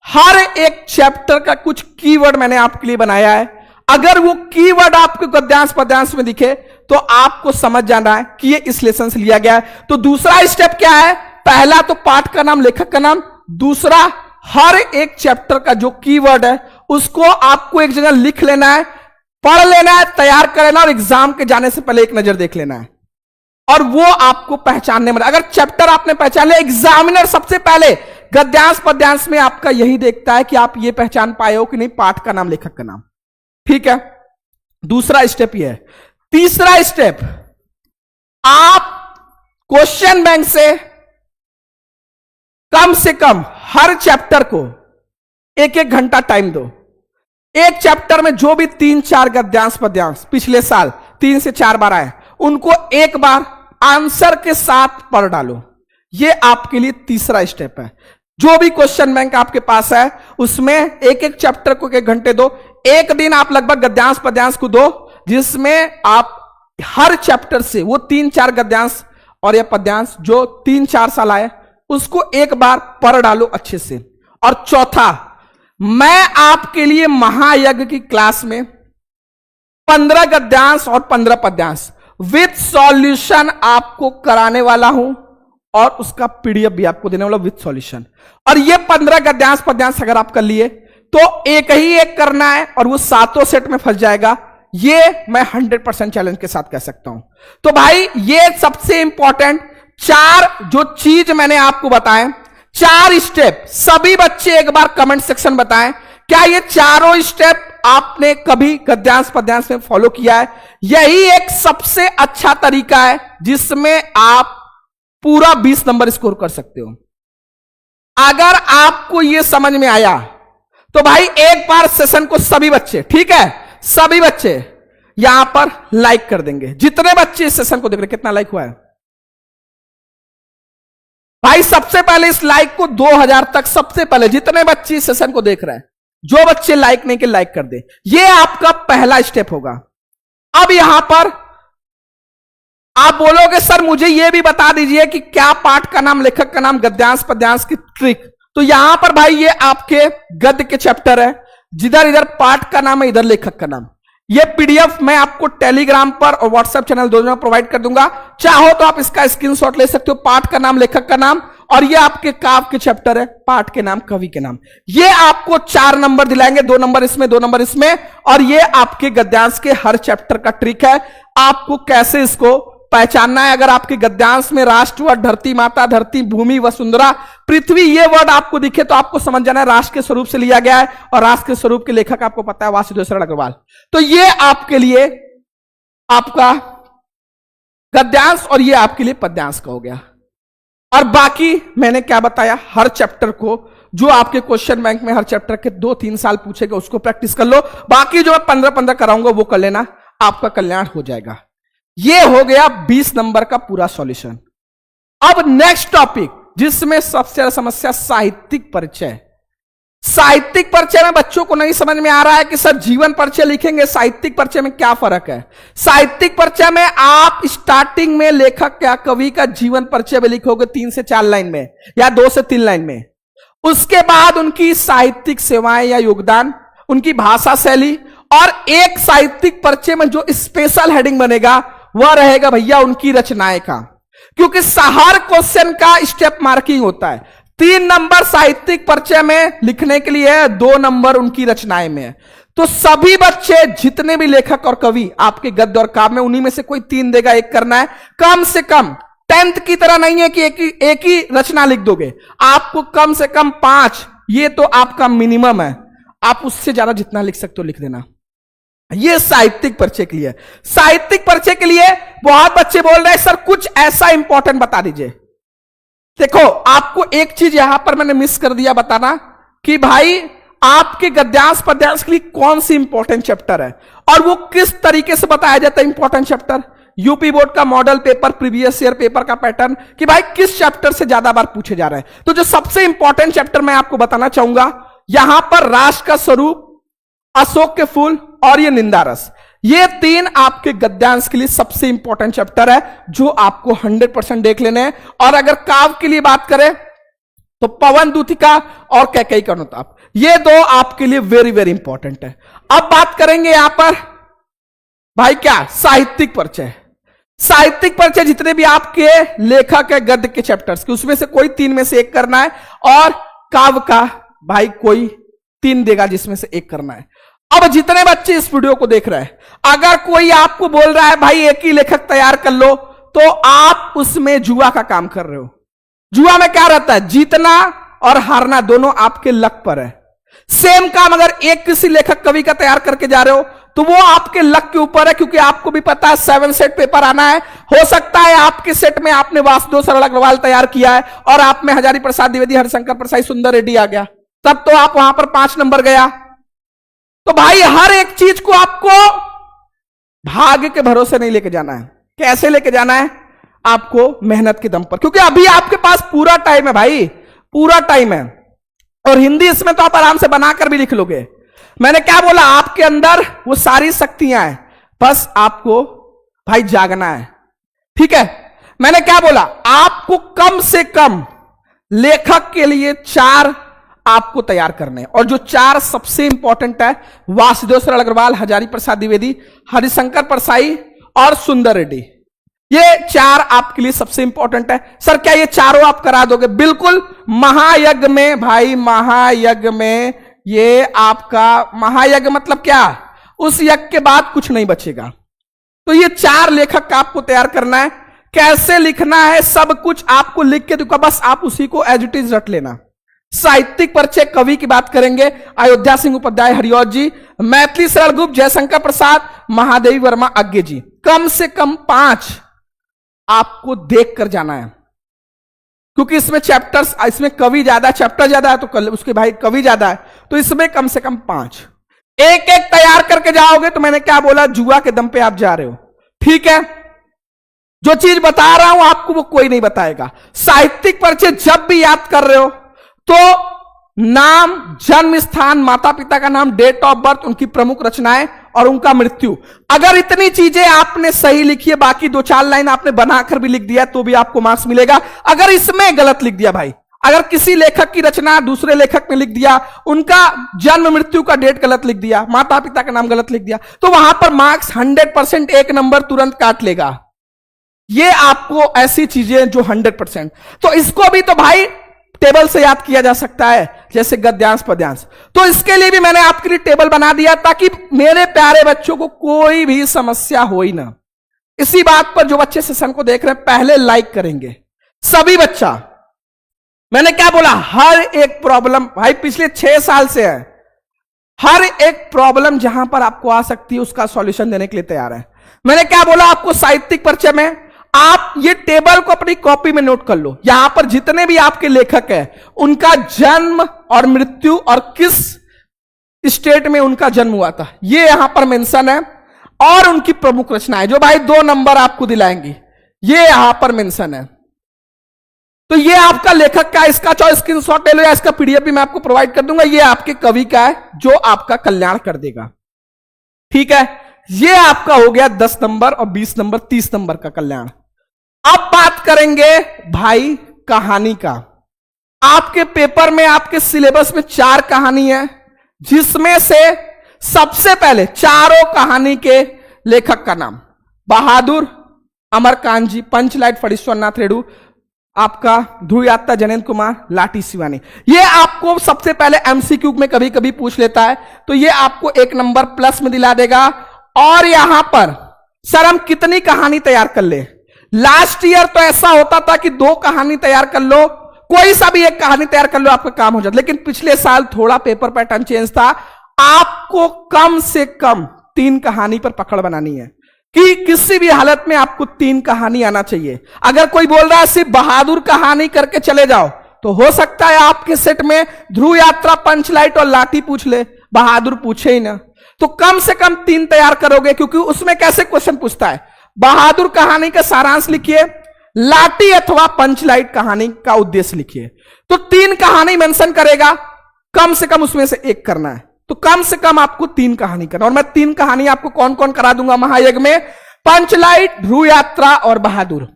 [SPEAKER 1] हर एक चैप्टर का कुछ कीवर्ड मैंने आपके लिए बनाया है। अगर वो कीवर्ड आपको गद्यांश पद्यांश में दिखे तो आपको समझ जाना है कि ये इस लेसन से लिया गया है। तो दूसरा स्टेप क्या है, पहला तो पाठ का नाम, लेखक का नाम। दूसरा, हर एक चैप्टर का जो कीवर्ड है उसको आपको एक जगह लिख लेना है, पढ़ लेना है, तैयार कर लेना, और एग्जाम के जाने से पहले एक नजर देख लेना है। और वो आपको पहचानने में, अगर चैप्टर आपने पहचान लिया, एग्जामिनर सबसे पहले गद्यांश पद्यांश में आपका यही देखता है कि आप ये पहचान पाए हो कि नहीं, पाठ का नाम, लेखक का नाम। ठीक है, दूसरा स्टेप ये है। तीसरा स्टेप, आप क्वेश्चन बैंक से कम हर चैप्टर को 1-1 घंटा टाइम दो। एक चैप्टर में जो भी 3-4 गद्यांश पद्यांश पिछले साल 3 से 4 बार आए, उनको एक बार आंसर के साथ पढ़ डालो। यह आपके लिए तीसरा स्टेप है। जो भी क्वेश्चन बैंक आपके पास है उसमें एक चैप्टर को 1 घंटे दो। एक दिन आप लगभग गद्यांश पद्यांश को दो, जिसमें आप हर चैप्टर से वो 3-4 गद्यांश और या पद्यांश जो 3-4 साल आए उसको एक बार पढ़ डालो अच्छे से। और चौथा, मैं आपके लिए महायज्ञ की क्लास में 15 गद्यांश और 15 पद्यांश विथ सॉल्यूशन आपको कराने वाला हूं, और उसका पीडीएफ भी आपको देने वाला विथ सॉल्यूशन। और ये 15 गद्यांश पद्यांश अगर आप कर लिए तो एक ही एक करना है और वो 7 सेट में फंस जाएगा। ये मैं 100% चैलेंज के साथ कह सकता हूं। तो भाई ये सबसे इंपॉर्टेंट 4 जो चीज मैंने आपको बताए, 4 स्टेप, सभी बच्चे एक बार कमेंट सेक्शन बताएं, क्या ये चारों स्टेप आपने कभी गद्यांश पद्यांश में फॉलो किया है? यही एक सबसे अच्छा तरीका है जिसमें आप पूरा 20 नंबर स्कोर कर सकते हो। अगर आपको यह समझ में आया तो भाई एक बार सेशन को सभी बच्चे, ठीक है, सभी बच्चे यहां पर लाइक कर देंगे। जितने बच्चे इस सेशन को देख रहे, कितना लाइक हुआ है भाई? सबसे पहले इस लाइक को 2000 तक, सबसे पहले जितने बच्चे इस सेशन को देख रहे हैं, जो बच्चे लाइक नहीं के लाइक कर दे। ये आपका पहला स्टेप होगा। अब यहां पर आप बोलोगे सर मुझे यह भी बता दीजिए कि क्या पाठ का नाम, लेखक का नाम, गद्यांश पद्यांश की ट्रिक। तो यहां पर भाई ये आपके गद्य के चैप्टर है, जिधर इधर पाठ का नाम है, इधर लेखक का नाम। ये पीडीएफ मैं आपको टेलीग्राम पर और व्हाट्सएप चैनल दोनों में प्रोवाइड कर दूंगा। चाहो तो आप इसका स्क्रीनशॉट ले सकते हो। पाठ का नाम, लेखक का नाम, और ये आपके काव्य के चैप्टर है, पाठ के नाम, कवि के नाम। ये आपको 4 नंबर दिलाएंगे, 2 नंबर इसमें, 2 नंबर इसमें। और ये आपके गद्यांश के हर चैप्टर का ट्रिक है, आपको कैसे इसको पहचानना है। अगर आपके गद्यांश में राष्ट्र वर्ड, धरती माता, धरती, भूमि, वसुंधरा, पृथ्वी, ये वर्ड आपको दिखे तो आपको समझ जाना है राष्ट्र के स्वरूप से लिया गया है, और राष्ट्र के स्वरूप के लेखक आपको पता है वासुदेव शरण अग्रवाल। तो ये आपके लिए आपका गद्यांश और ये आपके लिए पद्यांश का हो गया। और बाकी मैंने क्या बताया, हर चैप्टर को जो आपके क्वेश्चन बैंक में हर चैप्टर के 2-3 साल पूछेगा उसको प्रैक्टिस कर लो। बाकी जो मैं 15-15 कराऊंगा वो कर लेना, आपका कल्याण हो जाएगा। ये हो गया 20 नंबर का पूरा सॉल्यूशन। अब नेक्स्ट टॉपिक जिसमें सबसे ज्यादा समस्या, साहित्यिक परिचय। साहित्यिक परिचय में बच्चों को नहीं समझ में आ रहा है कि सर जीवन परिचय लिखेंगे, साहित्यिक परिचय में क्या फर्क है। साहित्यिक परिचय में आप स्टार्टिंग में लेखक या कवि का जीवन परिचय भी लिखोगे 3 से 4 लाइन में या 2 से 3 लाइन में। उसके बाद उनकी साहित्यिक सेवाएं या योगदान, उनकी भाषा शैली, और एक साहित्यिक परिचय में जो स्पेशल हेडिंग बनेगा वह रहेगा भैया उनकी रचनाएं का, क्योंकि हर क्वेश्चन का स्टेप मार्किंग होता है। 3 नंबर साहित्यिक परिचय में लिखने के लिए है, 2 नंबर उनकी रचनाएं में है। तो सभी बच्चे जितने भी लेखक और कवि आपके गद्य और काव्य में, उन्हीं में से कोई 3 देगा, 1 करना है कम से कम। 10th की तरह नहीं है कि एक ही रचना लिख दोगे, आपको कम से कम 5, ये तो आपका मिनिमम है। आप उससे ज्यादा जितना लिख सकते हो लिख देना। ये साहित्यिक परिचय के लिए। साहित्यिक परिचय के लिए बहुत बच्चे बोल रहे हैं सर कुछ ऐसा इंपॉर्टेंट बता दीजिए। देखो आपको एक चीज यहां पर मैंने मिस कर दिया बताना कि भाई आपके गद्यांश पद्यांश के लिए कौन सी इंपॉर्टेंट चैप्टर है और वो किस तरीके से बताया जाता है। इंपॉर्टेंट चैप्टर यूपी बोर्ड का model paper, previous year paper का पैटर्न, कि भाई किस चैप्टर से ज्यादा बार पूछे जा रहे हैं। तो जो सबसे इंपॉर्टेंट चैप्टर मैं आपको बताना चाहूंगा, यहां पर राष्ट्र का स्वरूप, अशोक के फूल और ये निंदारस, ये 3 आपके गद्यांश के लिए सबसे इंपॉर्टेंट चैप्टर है जो आपको 100% देख लेने हैं। और अगर काव्य के लिए बात करें तो पवन दूतिका और कैकेयी का अनुताप, ये 2 आपके लिए वेरी वेरी इंपॉर्टेंट है। अब बात करेंगे यहां पर भाई क्या, साहित्यिक परिचय। साहित्यिक परिचय जितने भी आपके लेखक है गद्य के चैप्टर्स के, उसमें से कोई 3 में से 1 करना है, और काव्य का भाई कोई 3 देगा जिसमें से 1 करना है। अब जितने बच्चे इस वीडियो को देख रहे हैं, अगर कोई आपको बोल रहा है भाई एक ही लेखक तैयार कर लो, तो आप उसमें जुआ का काम कर रहे हो। जुआ में क्या रहता है, जीतना और हारना दोनों आपके लक पर है। सेम काम अगर एक किसी लेखक कवि का तैयार करके जा रहे हो तो वो आपके लक के ऊपर है, क्योंकि आपको भी पता है 7 सेट पेपर आना है। हो सकता है आपके सेट में आपने वासुदेव शरण अग्रवाल तैयार किया है और आप में हजारी प्रसाद द्विवेदी, हरिशंकर प्रसाई, सुंदर रेड्डी आ गया, तब तो आप वहां पर 5 नंबर गया। तो भाई हर एक चीज को आपको भाग्य के भरोसे नहीं लेके जाना है। कैसे लेके जाना है, आपको मेहनत के दम पर, क्योंकि अभी आपके पास पूरा टाइम है भाई, पूरा टाइम है। और हिंदी इसमें तो आप आराम से बनाकर भी लिख लोगे। मैंने क्या बोला, आपके अंदर वो सारी शक्तियां हैं, बस आपको भाई जागना है। ठीक है, मैंने क्या बोला, आपको कम से कम लेखक के लिए 4 आपको तैयार करने हैं, और जो 4 सबसे इंपॉर्टेंट है, वासुदेव शरण अग्रवाल, हजारी प्रसाद द्विवेदी, हरिशंकर प्रसाई और सुंदर रेड्डी, ये 4 आपके लिए सबसे इंपॉर्टेंट है। सर क्या ये चारों आप करा दोगे? बिल्कुल। महायज्ञ में भाई, महायज्ञ में ये आपका, महायज्ञ मतलब क्या, उस यज्ञ के बाद कुछ नहीं बचेगा। तो ये 4 लेखक का आपको तैयार करना है। कैसे लिखना है सब कुछ आपको लिख के दूंगा, बस आप उसी को एज इट इज रट लेना। साहित्यिक परिचय कवि की बात करेंगे, अयोध्या सिंह उपाध्याय हरिऔध जी, मैथिली सरल गुप्त जयशंकर प्रसाद, महादेवी वर्मा अज्ञे जी। कम से कम 5 आपको देख कर जाना है, क्योंकि इसमें चैप्टर्स, इसमें कवि ज्यादा, चैप्टर ज्यादा है, तो उसके भाई कवि ज्यादा है, तो इसमें कम से कम 5 एक एक तैयार करके जाओगे। तो मैंने क्या बोला, जुआ के दम पे आप जा रहे हो, ठीक है। जो चीज बता रहा हूं आपको वो कोई नहीं बताएगा। साहित्यिक परिचय जब भी याद कर रहे हो तो नाम, जन्म स्थान, माता पिता का नाम, डेट ऑफ बर्थ, उनकी प्रमुख रचनाएं और उनका मृत्यु। अगर इतनी चीजें आपने सही लिखी है, बाकी 2-4 लाइन आपने बनाकर भी लिख दिया तो भी आपको मार्क्स मिलेगा। अगर इसमें गलत लिख दिया भाई, अगर किसी लेखक की रचना दूसरे लेखक ने लिख दिया, उनका जन्म मृत्यु का डेट गलत लिख दिया, माता पिता का नाम गलत लिख दिया, तो वहां पर मार्क्स 100% 1 नंबर तुरंत काट लेगा। ये आपको ऐसी चीजें जो 100%, तो इसको भी तो भाई टेबल से याद किया जा सकता है, जैसे गद्यांश पद्यांश। तो इसके लिए भी मैंने आपके लिए टेबल बना दिया ताकि मेरे प्यारे बच्चों को कोई भी समस्या हो ही ना। इसी बात पर जो बच्चे सेशन को देख रहे हैं पहले लाइक करेंगे सभी बच्चा। मैंने क्या बोला, हर एक प्रॉब्लम भाई पिछले 6 साल से है, हर एक प्रॉब्लम जहां पर आपको आ सकती है उसका सॉल्यूशन देने के लिए तैयार है। मैंने क्या बोला आपको, साहित्यिक परिचय में आप ये टेबल को अपनी कॉपी में नोट कर लो। यहां पर जितने भी आपके लेखक हैं उनका जन्म और मृत्यु और किस स्टेट में उनका जन्म हुआ था ये यहां पर मेंशन है, और उनकी प्रमुख रचनाएं जो भाई 2 नंबर आपको दिलाएंगी ये यहां पर मेंशन है। तो ये आपका लेखक का, इसका चाहे स्क्रीनशॉट ले लो या इसका पीडीएफ भी मैं आपको प्रोवाइड कर दूंगा। ये आपके कवि का है जो आपका कल्याण कर देगा, ठीक है। ये आपका हो गया 10 नंबर और 20 नंबर 30 नंबर का कल्याण। अब बात करेंगे भाई कहानी का। आपके पेपर में, आपके सिलेबस में 4 कहानी है, जिसमें से सबसे पहले चारों कहानी के लेखक का नाम, बहादुर, अमरकांत जी, पंचलाइट फणीश्वरनाथ रेणु, आपका ध्रुव यात्रा जनेंद्र कुमार, लाठी शिवानी। ये आपको सबसे पहले एमसीक्यू में कभी कभी पूछ लेता है, तो ये आपको 1 नंबर प्लस में दिला देगा। और यहां पर सर हम कितनी कहानी तैयार कर ले, लास्ट ईयर तो ऐसा होता था कि 2 कहानी तैयार कर लो, कोई सा भी एक कहानी तैयार कर लो आपका काम हो जाता, लेकिन पिछले साल थोड़ा पेपर पैटर्न चेंज था। आपको कम से कम 3 कहानी पर पकड़ बनानी है कि किसी भी हालत में आपको 3 कहानी आना चाहिए। अगर कोई बोल रहा है सिर्फ बहादुर कहानी करके चले जाओ, तो हो सकता है आपके सेट में ध्रुव यात्रा, पंचलाइट और लाठी पूछ ले, बहादुर पूछे ही ना। तो कम से कम 3 तैयार करोगे, क्योंकि उसमें कैसे क्वेश्चन पूछता है, बहादुर कहानी का सारांश लिखिए, लाठी अथवा पंचलाइट कहानी का उद्देश्य लिखिए। तो 3 कहानी मेंशन करेगा, कम से कम उसमें से 1 करना है। तो कम से कम आपको 3 कहानी करना, और मैं 3 कहानी आपको कौन कौन करा दूंगा महायज्ञ में, पंचलाइट, ध्रुव यात्रा और बहादुर।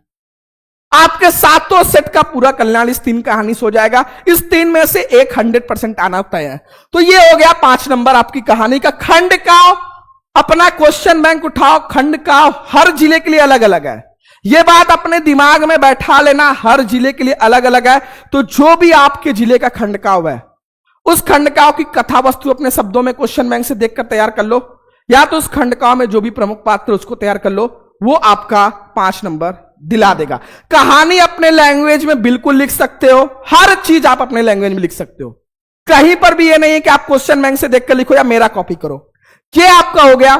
[SPEAKER 1] आपके 7 सेट का पूरा कल्याण इस 3 कहानी से हो जाएगा। इस 3 में से 100% आना होता है। तो ये हो गया 5 नंबर आपकी कहानी का। खंड का अपना क्वेश्चन बैंक उठाओ, खंड का हर जिले के लिए अलग अलग है, यह बात अपने दिमाग में बैठा लेना, हर जिले के लिए अलग अलग है। तो जो भी आपके जिले का खंडकाव है, उस खंडकाव की कथा वस्तु अपने शब्दों में क्वेश्चन बैंक से देखकर तैयार कर लो, या तो उस खंडकाव में जो भी प्रमुख पात्र उसको तैयार कर लो, वो आपका 5 नंबर दिला देगा। कहानी अपने लैंग्वेज में बिल्कुल लिख सकते हो, हर चीज आप अपने लैंग्वेज में लिख सकते हो, कहीं पर भी ये नहीं है कि आप क्वेश्चन बैंक से देखकर लिखो या मेरा कॉपी करो। ये आपका हो गया।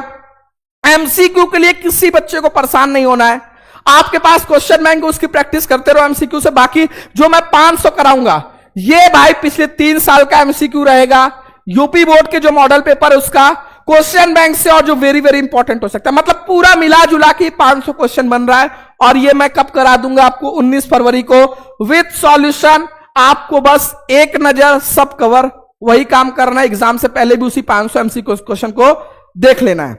[SPEAKER 1] एमसीक्यू के लिए किसी बच्चे को परेशान नहीं होना है, आपके पास क्वेश्चन बैंक उसकी प्रैक्टिस करते रहो एमसीक्यू से। बाकी जो मैं 500 कराऊंगा ये भाई पिछले 3 साल का एमसीक्यू रहेगा, यूपी बोर्ड के जो मॉडल पेपर है उसका, क्वेश्चन बैंक से, और जो वेरी वेरी इंपॉर्टेंट हो सकता है। मतलब पूरा मिला जुला के 500 क्वेश्चन बन रहा है। और ये मैं कब करा दूंगा आपको, 19 फरवरी को विद सॉल्यूशन। आपको बस एक नजर सब कवर, वही काम करना है, एग्जाम से पहले भी उसी 500 एमसीक्यू क्वेश्चन को देख लेना है।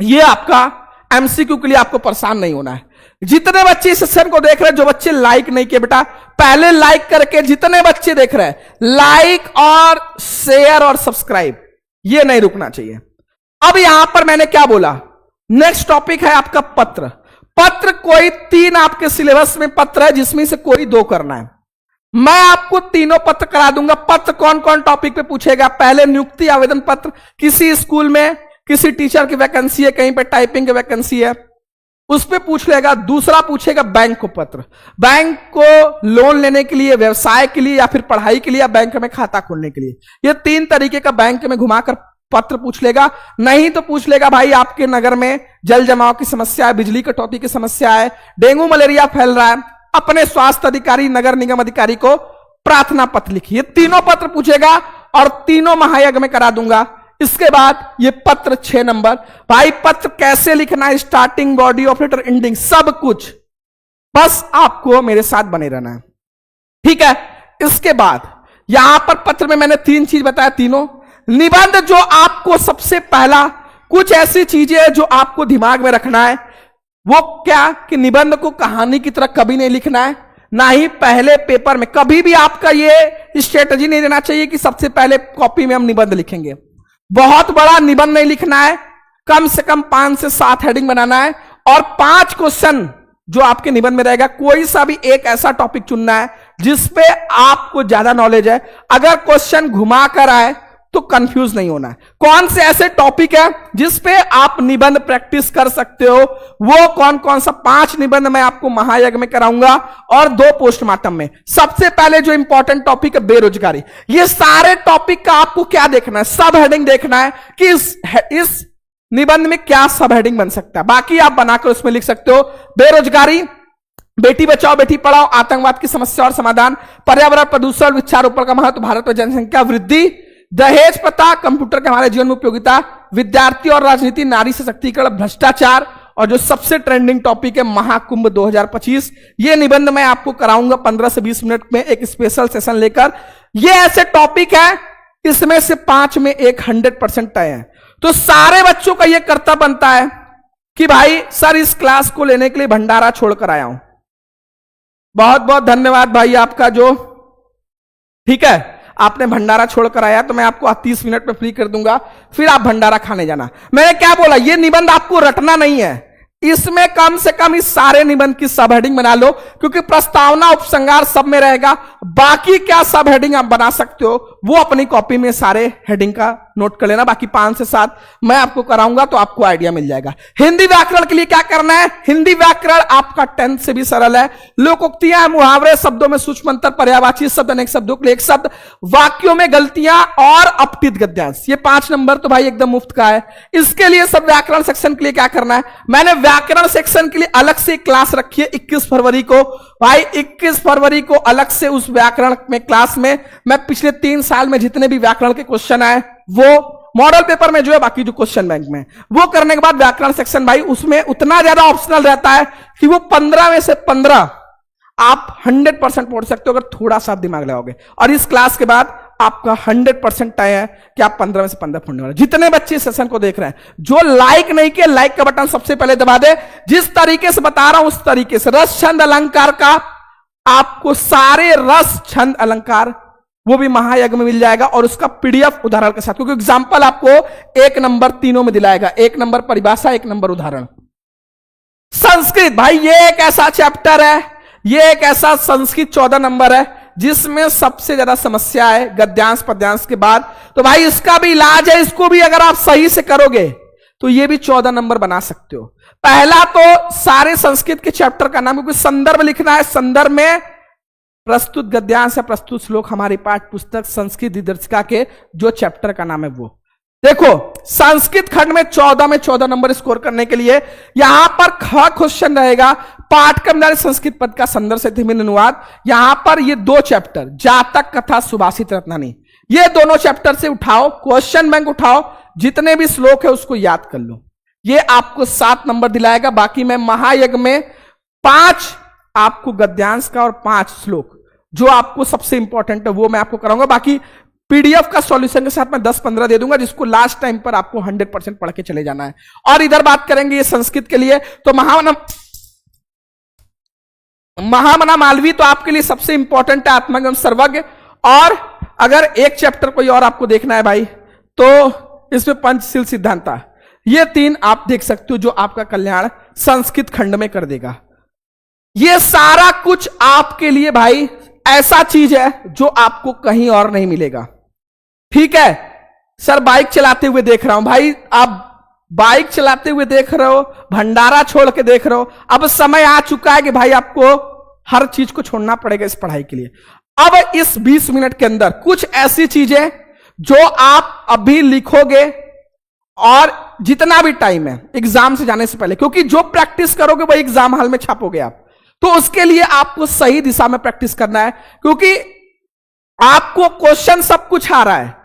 [SPEAKER 1] ये आपका एमसीक्यू के लिए आपको परेशान नहीं होना है। जितने बच्चे इस सेशन को देख रहे हैं, जो बच्चे लाइक नहीं किए बेटा, पहले लाइक करके, जितने बच्चे देख रहे हैं लाइक और शेयर और सब्सक्राइब, ये नहीं रुकना चाहिए। अब यहां पर मैंने क्या बोला, नेक्स्ट टॉपिक है आपका पत्र। पत्र कोई 3 आपके सिलेबस में पत्र है, जिसमें से कोई 2 करना है। मैं आपको तीनों पत्र करा दूंगा। पत्र कौन कौन टॉपिक पे पूछेगा, पहले नियुक्ति आवेदन पत्र, किसी स्कूल में किसी टीचर की वैकेंसी है, कहीं पे टाइपिंग की वैकेंसी है, उस पे पूछ लेगा। दूसरा पूछेगा बैंक को पत्र, बैंक को लोन लेने के लिए, व्यवसाय के लिए, या फिर पढ़ाई के लिए, या बैंक में खाता खोलने के लिए। ये 3 तरीके का बैंक में घुमाकर पत्र पूछ लेगा। नहीं तो पूछ लेगा भाई आपके नगर में जल जमाव की समस्या है, बिजली कटौती की समस्या है, डेंगू मलेरिया फैल रहा है, अपने स्वास्थ्य अधिकारी, नगर निगम अधिकारी को प्रार्थना पत्र लिखिए। ये तीनों पत्र पूछेगा और तीनों महायज्ञ में करा दूंगा। इसके बाद ये पत्र 6 नंबर, भाई पत्र कैसे लिखना है, स्टार्टिंग, बॉडी, ऑपरेटर, एंडिंग, सब कुछ, बस आपको मेरे साथ बने रहना है, ठीक है। इसके बाद यहां पर पत्र में मैंने 3 चीज बताया, तीनों निबंध। जो आपको सबसे पहला कुछ ऐसी चीजें जो आपको दिमाग में रखना है, वो क्या कि निबंध को कहानी की तरह कभी नहीं लिखना है, ना ही पहले पेपर में। कभी भी आपका ये स्ट्रेटजी नहीं देना चाहिए कि सबसे पहले कॉपी में हम निबंध लिखेंगे। बहुत बड़ा निबंध नहीं लिखना है, कम से कम 5 से 7 हेडिंग बनाना है और 5 क्वेश्चन जो आपके निबंध में रहेगा। कोई सा भी एक ऐसा टॉपिक चुनना है जिसपे आपको ज्यादा नॉलेज है। अगर क्वेश्चन घुमा कर आए तो कंफ्यूज नहीं होना है। कौन से ऐसे टॉपिक है जिसपे आप निबंध प्रैक्टिस कर सकते हो, वो कौन कौन सा 5 निबंध मैं आपको महायज्ञ में कराऊंगा और 2 पोस्टमार्टम में। सबसे पहले जो इंपॉर्टेंट टॉपिक है बेरोजगारी। ये सारे टॉपिक का आपको क्या देखना है, सब हेडिंग देखना है कि इस निबंध में क्या सब हेडिंग बन सकता है। बाकी आप बनाकर उसमें लिख सकते हो बेरोजगारी, बेटी बचाओ बेटी पढ़ाओ, आतंकवाद की समस्या और समाधान, पर्यावरण प्रदूषण, वृक्षारोपण का महत्व, भारत में जनसंख्या वृद्धि, दहेज प्रथा, कंप्यूटर के हमारे जीवन में उपयोगिता, विद्यार्थी और राजनीति, नारी सशक्तिकरण, भ्रष्टाचार, और जो सबसे ट्रेंडिंग टॉपिक है महाकुंभ 2025। ये निबंध मैं आपको कराऊंगा 15 से 20 मिनट में एक स्पेशल सेशन लेकर। ये ऐसे टॉपिक है, इसमें से 5 में एक 100% तय है। तो सारे बच्चों का यह कर्तव्य बनता है कि भाई सर इस क्लास को लेने के लिए भंडारा छोड़कर आया हूं। बहुत बहुत धन्यवाद भाई आपका, जो ठीक है आपने भंडारा छोड़कर आया, तो मैं आपको 30 मिनट में फ्री कर दूंगा, फिर आप भंडारा खाने जाना। मैंने क्या बोला, ये निबंध आपको रटना नहीं है, इसमें कम से कम इस सारे निबंध की सब हेडिंग बना लो, क्योंकि प्रस्तावना उपसंहार सब में रहेगा। बाकी क्या सब हेडिंग आप बना सकते हो वो अपनी कॉपी में सारे हेडिंग का नोट कर लेना। बाकी 5 से 7 मैं आपको कराऊंगा तो आपको आइडिया मिल जाएगा। हिंदी व्याकरण के लिए क्या करना है, हिंदी व्याकरण आपका 10th से भी सरल है। लोकोक्तियां, मुहावरे, शब्दों में सूक्ष्म अंतर, पर्यायवाची शब्द, अनेक शब्दों के लिए एक शब्द, वाक्यों में गलतियां और अपठित गद्यांश, ये 5 नंबर तो भाई एकदम मुफ्त का है। इसके लिए सब व्याकरण सेक्शन के लिए क्या करना है, मैंने व्याकरण सेक्शन के लिए अलग से क्लास रखी है 21 फरवरी को। भाई 21 फरवरी को अलग से उस व्याकरण में क्लास में मैं पिछले 3 साल में जितने भी व्याकरण के क्वेश्चन आए वो मॉडल पेपर में जो है, बाकी जो क्वेश्चन बैंक में, वो करने के बाद व्याकरण सेक्शन भाई उसमें उतना ज्यादा ऑप्शनल रहता है कि वो 15 में से 15 आप 100% पढ़ सकते हो अगर थोड़ा सा दिमाग लगाओगे। और इस क्लास के बाद आपका 100% तय है कि आप 15 में से 15 पढ़ने वाले। जितने बच्चे सेशन को देख रहे हैं, जो लाइक नहीं किए, लाइक का बटन सबसे पहले दबा दे। जिस तरीके से बता रहा हूं उस तरीके से रस छंद अलंकार का आपको सारे रस छंद अलंकार वो भी महायज्ञ में मिल जाएगा, और उसका पीडीएफ उदाहरण के साथ, क्योंकि एग्जाम्पल आपको 1 नंबर तीनों में दिलाएगा, 1 नंबर परिभाषा, 1 नंबर उदाहरण। संस्कृत भाई ये एक ऐसा चैप्टर है, ये एक ऐसा संस्कृत 14 नंबर है जिसमें सबसे ज्यादा समस्या है गद्यांश पद्यांश के बाद। तो भाई इसका भी इलाज है, इसको भी अगर आप सही से करोगे तो ये भी 14 नंबर बना सकते हो। पहला तो सारे संस्कृत के चैप्टर का नाम, क्योंकि संदर्भ लिखना है, संदर्भ में प्रस्तुत गद्यांश या प्रस्तुत श्लोक हमारी पाठ्य पुस्तक संस्कृत दिदर्शिका के जो चैप्टर का नाम है वो देखो। संस्कृत खंड में 14 नंबर स्कोर करने के लिए यहां पर ख क्वेश्चन रहेगा, पाठक्रम संस्कृत पद का संदर्भ से हिंदी अनुवाद। यहां पर ये 2 चैप्टर जातक कथा सुभाषित रत्नानी, ये दोनों चैप्टर से उठाओ, क्वेश्चन बैंक उठाओ, जितने भी श्लोक है उसको याद कर लो। ये आपको 7 नंबर दिलाएगा। बाकी मैं महायज्ञ में 5 आपको गद्यांश का और 5 श्लोक जो आपको सबसे इंपॉर्टेंट है वो मैं आपको कराऊंगा। बाकी पीडीएफ का सॉल्यूशन के साथ मैं 10-15 दे दूंगा, जिसको लास्ट टाइम पर आपको 100% पढ़ के चले जाना है। और इधर बात करेंगे ये संस्कृत के लिए, तो महामना मालवी तो आपके लिए सबसे इंपॉर्टेंट है, आत्मगम सर्वज्ञ। और अगर एक चैप्टर कोई और आपको देखना है भाई तो इसमें पंचशील सिद्धांता, ये 3 आप देख सकते हो जो आपका कल्याण संस्कृत खंड में कर देगा। ये सारा कुछ आपके लिए भाई ऐसा चीज है जो आपको कहीं और नहीं मिलेगा। ठीक है सर, बाइक चलाते हुए देख रहा हूं भाई, आप बाइक चलाते हुए देख रहे हो, भंडारा छोड़ के देख रहे हो। अब समय आ चुका है कि भाई आपको हर चीज को छोड़ना पड़ेगा इस पढ़ाई के लिए। अब इस 20 मिनट के अंदर कुछ ऐसी चीजें जो आप अभी लिखोगे और जितना भी टाइम है एग्जाम से जाने से पहले, क्योंकि जो प्रैक्टिस करोगे वही एग्जाम हॉल में छापोगे आप, तो उसके लिए आपको सही दिशा में प्रैक्टिस करना है। क्योंकि आपको क्वेश्चन सब कुछ आ रहा है,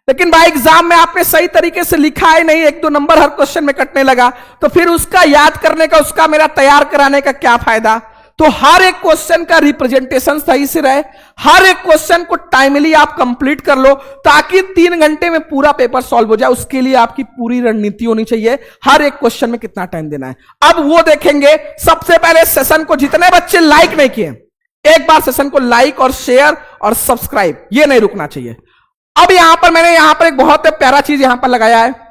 [SPEAKER 1] लेकिन भाई एग्जाम में आपने सही तरीके से लिखा ही नहीं, 1-2 नंबर हर क्वेश्चन में कटने लगा, तो फिर उसका याद करने का, उसका मेरा तैयार कराने का क्या फायदा। तो हर एक क्वेश्चन का रिप्रेजेंटेशन सही से रहे, हर एक क्वेश्चन को टाइमली आप कंप्लीट कर लो, ताकि 3 घंटे में पूरा पेपर सॉल्व हो जाए। उसके लिए आपकी पूरी रणनीति होनी चाहिए, हर एक क्वेश्चन में कितना टाइम देना है। अब वो देखेंगे। सबसे पहले सेशन को जितने बच्चे लाइक नहीं किए, एक बार सेशन को लाइक और शेयर और सब्सक्राइब, ये नहीं रुकना चाहिए। अब यहां पर मैंने यहां पर एक बहुत प्यारा चीज यहां पर लगाया है।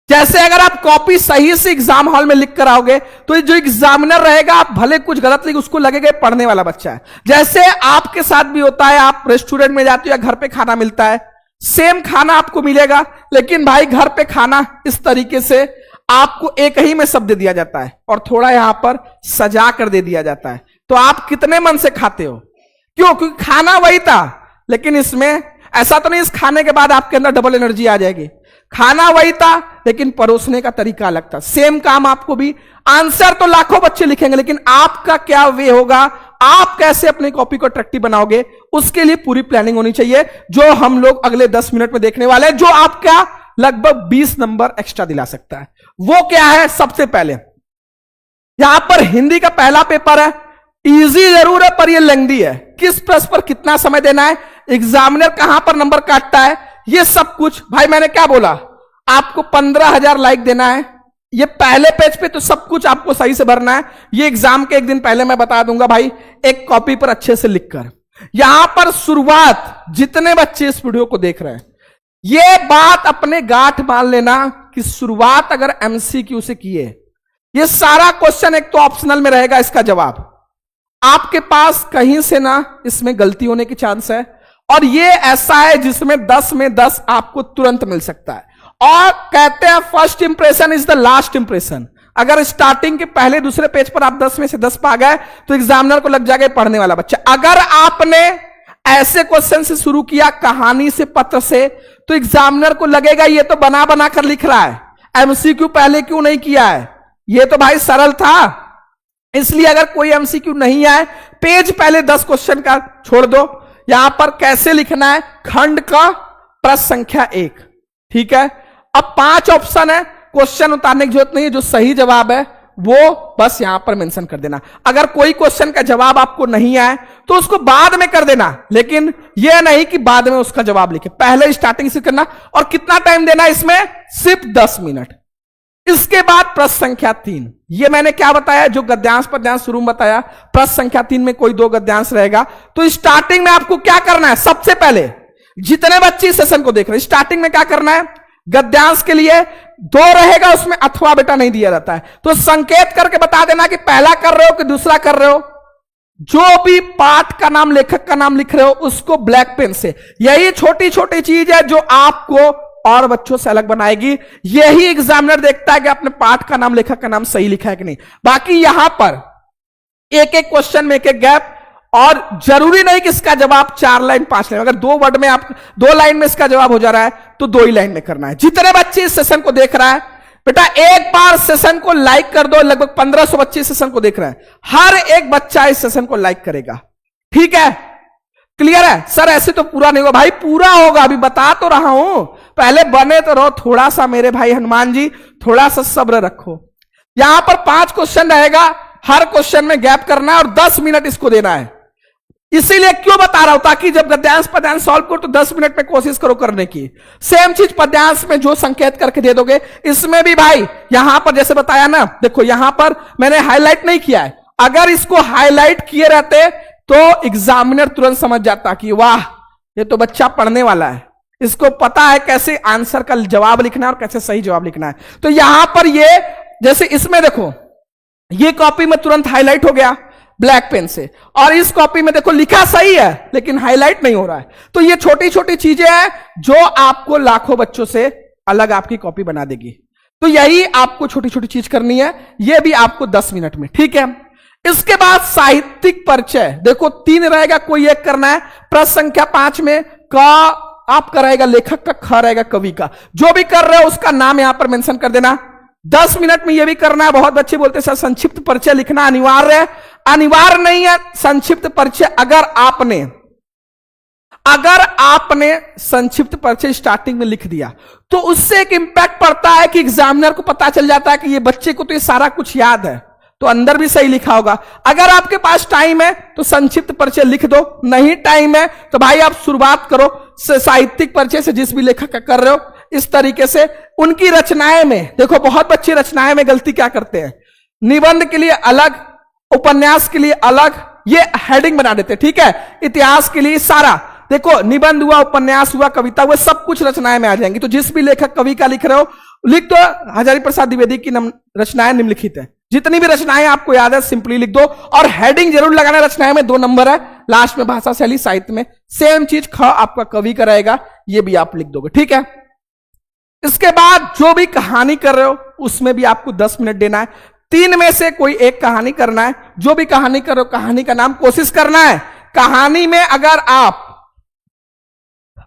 [SPEAKER 1] जैसे अगर आप कॉपी सही से एग्जाम हॉल में लिख कर आओगे तो जो एग्जामिनर रहेगा, आप भले कुछ गलत लिख, उसको लगेगा पढ़ने वाला बच्चा है। जैसे आपके साथ भी होता है, आप रेस्टोरेंट में जाते हो या घर पे खाना मिलता है, सेम खाना आपको मिलेगा, लेकिन भाई घर पे खाना इस तरीके से आपको एक ही में सब दे दिया जाता है और थोड़ा यहां पर सजा कर दे दिया जाता है, तो आप कितने मन से खाते हो? क्यों? क्योंकि खाना वही था, लेकिन इसमें ऐसा तो नहीं इस खाने के बाद आपके अंदर डबल एनर्जी आ जाएगी। खाना वही था, लेकिन परोसने का तरीका अलग था। सेम काम आपको भी, आंसर तो लाखों बच्चे लिखेंगे, लेकिन आपका क्या वे होगा, आप कैसे अपनी कॉपी को अट्रैक्टिव बनाओगे, उसके लिए पूरी प्लानिंग होनी चाहिए, जो हम लोग अगले 10 मिनट में देखने वाले हैं, जो आपका लगभग 20 नंबर एक्स्ट्रा दिला सकता है। वो क्या है? सबसे पहले यहां पर हिंदी का पहला पेपर है, इजी जरूर है पर यह लेंथी है। किस प्रश्न पर कितना समय देना है, एग्जामिनर कहां पर नंबर काटता है, ये सब कुछ भाई मैंने क्या बोला, आपको 15,000 लाइक देना है। ये पहले पेज पे तो सब कुछ आपको सही से भरना है। ये एग्जाम के एक दिन पहले मैं बता दूंगा भाई, एक कॉपी पर अच्छे से लिखकर। यहां पर शुरुआत, जितने बच्चे इस वीडियो को देख रहे हैं, ये बात अपने गांठ मान लेना कि शुरुआत अगर एमसीक्यू से किए, ये सारा क्वेश्चन एक तो ऑप्शनल में रहेगा, इसका जवाब आपके पास कहीं से ना इसमें गलती होने की चांस है, और ये ऐसा है जिसमें 10 में 10 आपको तुरंत मिल सकता है। और कहते हैं first impression is the last impression. अगर स्टार्टिंग के पहले दूसरे पेज पर आप 10 में से 10 पा गए तो एग्जामिनर को लग जाएगा पढ़ने वाला बच्चा। अगर आपने ऐसे क्वेश्चन से शुरू किया, कहानी से, पत्र से, तो एग्जामिनर को लगेगा ये तो बना बना कर लिख रहा है, एमसीक्यू पहले क्यों नहीं किया है, ये तो भाई सरल था। इसलिए अगर कोई एमसीक्यू नहीं आए, पेज पहले 10 क्वेश्चन का छोड़ दो। यहां पर कैसे लिखना है, खंड का प्रश्न संख्या 1, ठीक है। अब 5 ऑप्शन है, क्वेश्चन उतारने की जरूरत नहीं है, जो सही जवाब है वो बस यहां पर मेंशन कर देना। अगर कोई क्वेश्चन का जवाब आपको नहीं आए तो उसको बाद में कर देना, लेकिन यह नहीं कि बाद में उसका जवाब लिखे, पहले स्टार्टिंग से करना। और कितना टाइम देना इसमें, सिर्फ 10 मिनट। इसके बाद प्रश्न संख्या 3, ये मैंने क्या बताया, जो गद्यांश पद्यांश शुरू में बताया, प्रश्न संख्या 3 में कोई 2 गद्यांश रहेगा। तो स्टार्टिंग में आपको क्या करना है, सबसे पहले जितने बच्चे इस सेशन को देख रहे हैं, स्टार्टिंग में क्या करना है, गद्यांश के लिए 2 रहेगा, उसमें अथवा बेटा नहीं दिया जाता है, तो संकेत करके बता देना कि पहला कर रहे हो कि दूसरा कर रहे हो। जो भी पाठ का नाम, लेखक का नाम लिख रहे हो, उसको ब्लैक पेन से, यही छोटी छोटी चीज है जो आपको और बच्चों से अलग बनाएगी। यही एग्जामिनर देखता है कि आपने पाठ का नाम, लेखक का नाम सही लिखा है कि नहीं। बाकी यहां पर एक एक क्वेश्चन में एक एक गैप, और जरूरी नहीं कि इसका जवाब 4 लाइन 5 लाइन, अगर 2 वर्ड में आप 2 लाइन में इसका जवाब हो जा रहा है तो 2 ही लाइन में करना है। जितने बच्चे इस सेशन को देख रहा है बेटा, एक बार सेशन को लाइक कर दो। लगभग 1500 बच्चे इस सेशन को देख रहे हैं, हर एक बच्चा इस सेशन को लाइक करेगा, ठीक है। क्लियर है सर? ऐसे तो पूरा नहीं होगा भाई, पूरा होगा, अभी बता तो रहा हूं, पहले बने तो रहो थोड़ा सा। मेरे भाई हनुमान जी, थोड़ा सा सब्र रखो। यहां पर 5 क्वेश्चन रहेगा, हर क्वेश्चन में गैप करना है और 10 मिनट इसको देना है। इसीलिए क्यों बता रहा हूं, ताकि जब गद्यांश पद्यांश सॉल्व करो तो 10 मिनट में कोशिश करो करने की। सेम चीज पद्यांश में जो संकेत करके दे दोगे, इसमें भी भाई यहां पर जैसे बताया ना, देखो यहां पर मैंने हाईलाइट नहीं किया है, अगर इसको हाईलाइट किए रहते तो एग्जामिनर तुरंत समझ जाता कि वाह ये तो बच्चा पढ़ने वाला है, इसको पता है कैसे आंसर का जवाब लिखना है और कैसे सही जवाब लिखना है। तो यहां पर ये जैसे इसमें देखो, ये कॉपी में तुरंत हाईलाइट हो गया ब्लैक पेन से, और इस कॉपी में देखो लिखा सही है लेकिन हाईलाइट नहीं हो रहा है। तो ये छोटी छोटी चीजें हैं जो आपको लाखों बच्चों से अलग आपकी कॉपी बना देगी। तो यही आपको छोटी छोटी चीज करनी है, ये भी आपको 10 मिनट में, ठीक है। इसके बाद साहित्यिक परिचय, देखो 3 रहेगा, कोई एक करना है। प्रश्न संख्या 5 में क आपका रहेगा लेखक का, ख रहेगा कवि का। जो भी कर रहे हो उसका नाम यहां पर मेंशन कर देना। 10 मिनट में यह भी करना है। बहुत बच्चे बोलते हैं सर संक्षिप्त परिचय लिखना अनिवार्य है। अनिवार्य नहीं है संक्षिप्त परिचय। अगर आपने संक्षिप्त परिचय स्टार्टिंग में लिख दिया तो उससे एक इंपैक्ट पड़ता है कि एग्जामिनर को पता चल जाता है कि ये बच्चे को तो ये सारा कुछ याद है, तो अंदर भी सही लिखा होगा। अगर आपके पास टाइम है तो संक्षिप्त परिचय लिख दो, नहीं टाइम है तो भाई आप शुरुआत करो साहित्यिक परिचय से, जिस भी लेखक का कर रहे हो। इस तरीके से उनकी रचनाएं में देखो, बहुत बच्चे रचनाएं में गलती क्या करते हैं, निबंध के लिए अलग, उपन्यास के लिए अलग ये हेडिंग बना देते, ठीक है। इतिहास के लिए सारा देखो, निबंध हुआ, उपन्यास हुआ, कविता हुआ, सब कुछ रचनाएं में आ जाएंगी। तो जिस भी लेखक कवि का लिख रहे हो लिख दो हजारी प्रसाद द्विवेदी की रचनाएं निम्नलिखित है। जितनी भी रचनाएं आपको याद है सिंपली लिख दो, और हेडिंग जरूर लगाना। रचनाएं में 2 नंबर है, लास्ट में भाषा शैली साहित्य में सेम चीज। ख आपका कवि का रहेगा, ये भी आप लिख दोगे, ठीक है। इसके बाद जो भी कहानी कर रहे हो उसमें भी आपको 10 मिनट देना है। 3 में से कोई एक कहानी करना है। जो भी कहानी कर रहे हो कहानी का नाम कोशिश करना है। कहानी में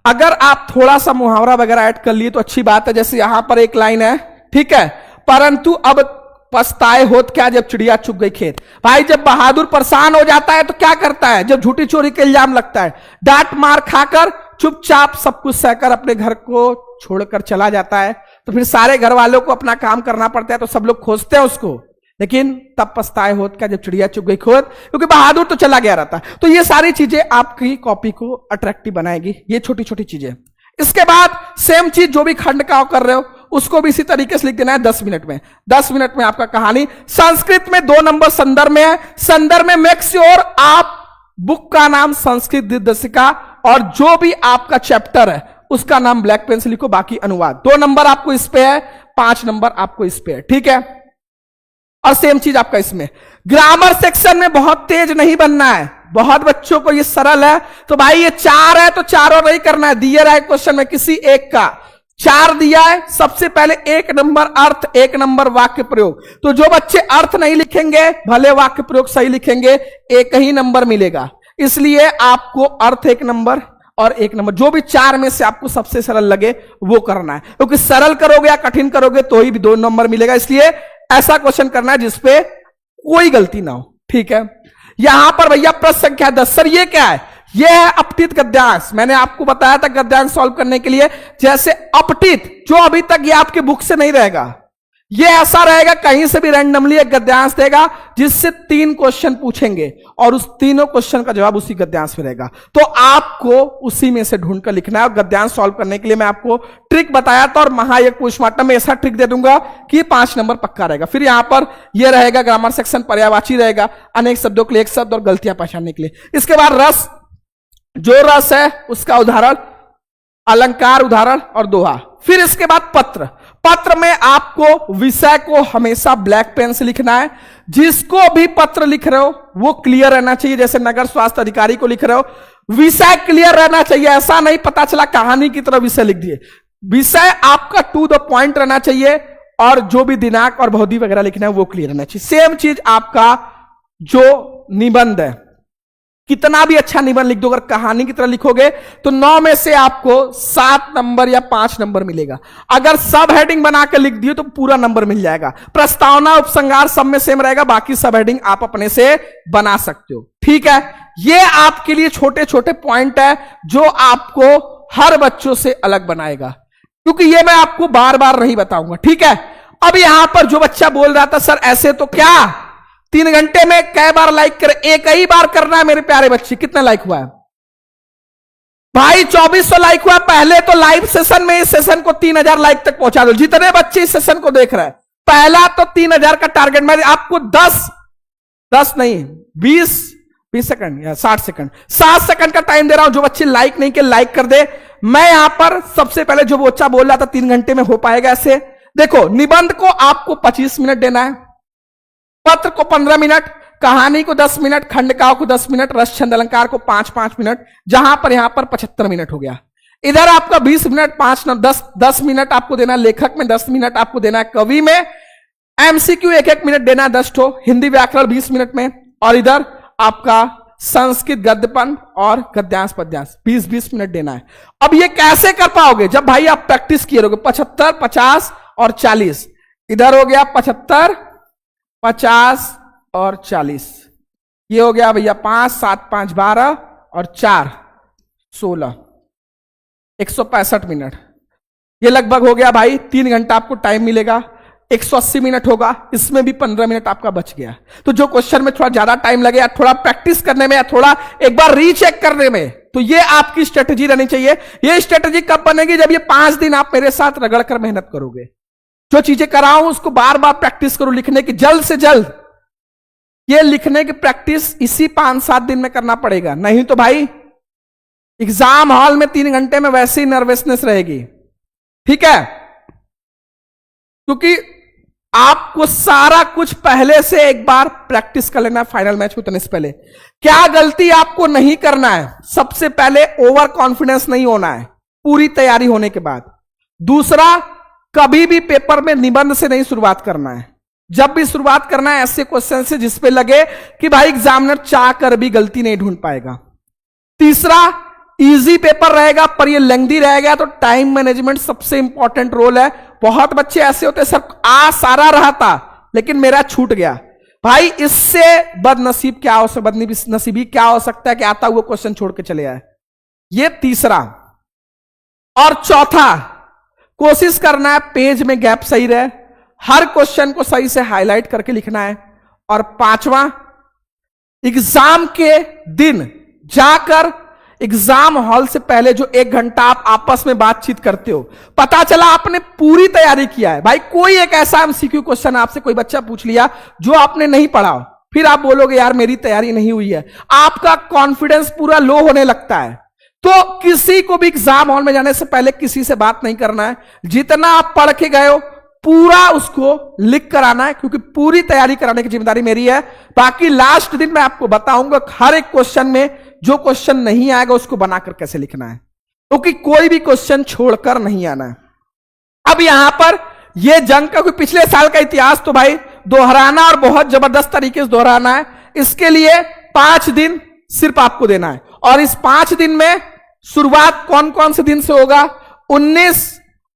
[SPEAKER 1] अगर आप थोड़ा सा मुहावरा वगैरह ऐड कर लिए तो अच्छी बात है। जैसे यहां पर एक लाइन है, ठीक है, परंतु अब पछताए होत क्या जब चिड़िया चुग गई खेत। भाई जब बहादुर परेशान हो जाता है तो क्या करता है, जब झूठी चोरी के इल्जाम लगता है, डांट मार खाकर चुपचाप सब कुछ सहकर अपने घर को छोड़कर चला जाता है। तो फिर सारे घर वालों को अपना काम करना पड़ता है, तो सब लोग खोजते हैं उसको, लेकिन तब पछताए होत क्या जब चिड़िया चुग गई खेत, क्योंकि बहादुर तो चला गया रहता है। तो ये सारी चीजें आपकी कॉपी को अट्रैक्टिव बनाएगी, ये छोटी छोटी चीजें। इसके बाद सेम चीज जो भी खंड का कर रहे हो उसको भी इसी तरीके से लिख देना है 10 मिनट में। 10 मिनट में आपका कहानी। संस्कृत में 2 नंबर संदर्भ में है। संदर्भ में मेक श्योर आप बुक का नाम संस्कृत दिग्दर्शिका और जो भी आपका चैप्टर है उसका नाम ब्लैक पेन से लिखो, बाकी अनुवाद। 2 नंबर आपको इस पे है, 5 नंबर आपको इस पे है, ठीक है। और सेम चीज आपका इसमें ग्रामर सेक्शन में बहुत तेज नहीं बनना है। बहुत बच्चों को ये सरल है तो भाई ये 4 है तो चारों नहीं करना है। दिया रहा है क्वेश्चन में किसी एक का 4 दिया है। सबसे पहले 1 नंबर अर्थ, 1 नंबर वाक्य प्रयोग। तो जो बच्चे अर्थ नहीं लिखेंगे भले वाक्य प्रयोग सही लिखेंगे, 1 ही नंबर मिलेगा। इसलिए आपको अर्थ 1 नंबर और 1 नंबर, जो भी 4 में से आपको सबसे सरल लगे वो करना है। क्योंकि सरल करोगे या कठिन करोगे तो ही भी 2 नंबर मिलेगा। इसलिए ऐसा क्वेश्चन करना है जिसपे कोई गलती ना हो, ठीक है। यहां पर भैया प्रश्न संख्या 10, सर ये क्या है? ये है अपठित गद्यांश। मैंने आपको बताया था गद्यांश सॉल्व करने के लिए, जैसे अपठित जो अभी तक ये आपके बुक से नहीं रहेगा, ये ऐसा रहेगा कहीं से भी रैंडमली एक गद्यांश देगा जिससे 3 क्वेश्चन पूछेंगे और उस तीनों क्वेश्चन का जवाब उसी गद्यांश में रहेगा। तो आपको उसी में से ढूंढ कर लिखना है। और गद्यांश सॉल्व करने के लिए मैं आपको ट्रिक बताया था, और महायक पोस्टमार्टम में ऐसा ट्रिक दे दूंगा कि 5 नंबर पक्का रहेगा। फिर यहां पर यह रहेगा ग्रामर सेक्शन, पर्यायवाची रहेगा, अनेक शब्दों के लिए 1 शब्द और गलतियां पहचानने के लिए। इसके बाद रस, जो रस है उसका उदाहरण, अलंकार उदाहरण और दोहा। फिर इसके बाद पत्र। पत्र में आपको विषय को हमेशा ब्लैक पेन से लिखना है। जिसको भी पत्र लिख रहे हो वो क्लियर रहना चाहिए। जैसे नगर स्वास्थ्य अधिकारी को लिख रहे हो, विषय क्लियर रहना चाहिए। ऐसा नहीं पता चला कहानी की तरह विषय लिख दिए। विषय आपका टू द पॉइंट रहना चाहिए, और जो भी दिनांक और अवधि वगैरह लिखना है वो क्लियर रहना चाहिए। सेम चीज आपका जो निबंध है, कितना भी अच्छा निबंध लिख दो, अगर कहानी की तरह लिखोगे तो 9 में से आपको 7 नंबर या 5 नंबर मिलेगा। अगर सब हेडिंग बनाकर लिख दिए तो पूरा नंबर मिल जाएगा। प्रस्तावना उपसंहार सब में सेम रहेगा, बाकी सब हेडिंग आप अपने से बना सकते हो, ठीक है। ये आपके लिए छोटे छोटे पॉइंट है जो आपको हर बच्चों से अलग बनाएगा, क्योंकि ये मैं आपको बार बार नहीं बताऊंगा, ठीक है। अब यहां पर जो बच्चा बोल रहा था सर ऐसे तो क्या 3 घंटे में कई बार लाइक करे, एक ही बार करना है मेरे प्यारे बच्चे। कितना लाइक हुआ है भाई? 2400 लाइक हुआ। पहले तो लाइव सेशन में इस सेशन को 3000 लाइक तक पहुंचा दो। जितने बच्चे इस सेशन को देख रहे हैं, पहला तो 3000 का टारगेट। मैं आपको 10 नहीं 20 सेकंड या 60 सेकंड 7 सेकंड का टाइम दे रहा हूं। जो बच्चे लाइक नहीं किए लाइक कर दे। मैं यहां पर सबसे पहले जो बच्चा बोल रहा था 3 घंटे में हो पाएगा ऐसे, देखो निबंध को आपको 25 मिनट देना है, पत्र को 15 मिनट, कहानी को 10 मिनट, खंडकाव्य को 10 मिनट, रस छंद अलंकार को 5-5 मिनट, जहां पर यहां पर 75 मिनट हो गया। इधर आपका 20 मिनट 10 मिनट आपको देना, लेखक में 10 मिनट आपको देना है, कवि में एमसीक्यू 1 मिनट देना 10 ठो, हिंदी व्याकरण 20 मिनट में, और इधर आपका संस्कृत गद्यपन और गद्यांश पद्यांश 20-20 मिनट देना है। अब ये कैसे कर पाओगे? जब भाई आप प्रैक्टिस किए रहोगे 75, 50 और 40। इधर हो गया 75, 50 और 40, ये हो गया भैया 5, 7, 5, 12 और 4, 16, 165 मिनट। ये लगभग हो गया भाई 3 घंटा आपको टाइम मिलेगा। 180 मिनट होगा, इसमें भी 15 मिनट आपका बच गया। तो जो क्वेश्चन में थोड़ा ज्यादा टाइम लगे या थोड़ा प्रैक्टिस करने में या थोड़ा एक बार रीचेक करने में, तो ये आपकी स्ट्रेटेजी रहनी चाहिए। ये स्ट्रेटेजी कब बनेगी? जब ये 5 दिन आप मेरे साथ रगड़ कर मेहनत करोगे। जो चीजें कराऊं उसको बार बार प्रैक्टिस करो, लिखने की जल्द से जल्द। ये लिखने की प्रैक्टिस इसी 5-7 दिन में करना पड़ेगा, नहीं तो भाई एग्जाम हॉल में 3 घंटे में वैसे ही नर्वसनेस रहेगी। ठीक है, क्योंकि आपको सारा कुछ पहले से एक बार प्रैक्टिस कर लेना है फाइनल मैच में उतरने से पहले। क्या गलती आपको नहीं करना है? सबसे पहले ओवर कॉन्फिडेंस नहीं होना है पूरी तैयारी होने के बाद। दूसरा, कभी भी पेपर में निबंध से नहीं शुरुआत करना है। जब भी शुरुआत करना है ऐसे क्वेश्चन से जिसपे लगे कि भाई एग्जामिनर चाह कर भी गलती नहीं ढूंढ पाएगा। तीसरा, इजी पेपर रहेगा पर ये लेंथी रहेगा, तो टाइम मैनेजमेंट सबसे इंपॉर्टेंट रोल है। बहुत बच्चे ऐसे होते हैं सर सारा रहा था लेकिन मेरा छूट गया। भाई इससे बदनसीब क्या हो सकता, बदनसीबी क्या हो सकता है कि आता हुआ क्वेश्चन छोड़ के चले आए। ये तीसरा। और चौथा, कोशिश करना है पेज में गैप सही रहे, हर क्वेश्चन को सही से हाईलाइट करके लिखना है। और पांचवा, एग्जाम के दिन जाकर एग्जाम हॉल से पहले जो 1 घंटा आप आपस में बातचीत करते हो, पता चला आपने पूरी तैयारी किया है। भाई कोई एक ऐसा एमसीक्यू क्वेश्चन आपसे कोई बच्चा पूछ लिया जो आपने नहीं पढ़ा हो, फिर आप बोलोगे यार मेरी तैयारी नहीं हुई है, आपका कॉन्फिडेंस पूरा लो होने लगता है। तो किसी को भी एग्जाम हॉल में जाने से पहले किसी से बात नहीं करना है। जितना आप पढ़ के गए हो पूरा उसको लिख कर आना है, क्योंकि पूरी तैयारी कराने की जिम्मेदारी मेरी है। बाकी लास्ट दिन मैं आपको बताऊंगा हर एक क्वेश्चन में जो क्वेश्चन नहीं आएगा उसको बनाकर कैसे लिखना है, क्योंकि कोई भी क्वेश्चन छोड़कर नहीं आना है। अब यहां पर यह जंग का कोई पिछले साल का इतिहास तो भाई दोहराना और बहुत जबरदस्त तरीके से दोहराना है। इसके लिए 5 दिन सिर्फ आपको देना है, और इस 5 दिन में शुरुआत कौन कौन से दिन से होगा? 19,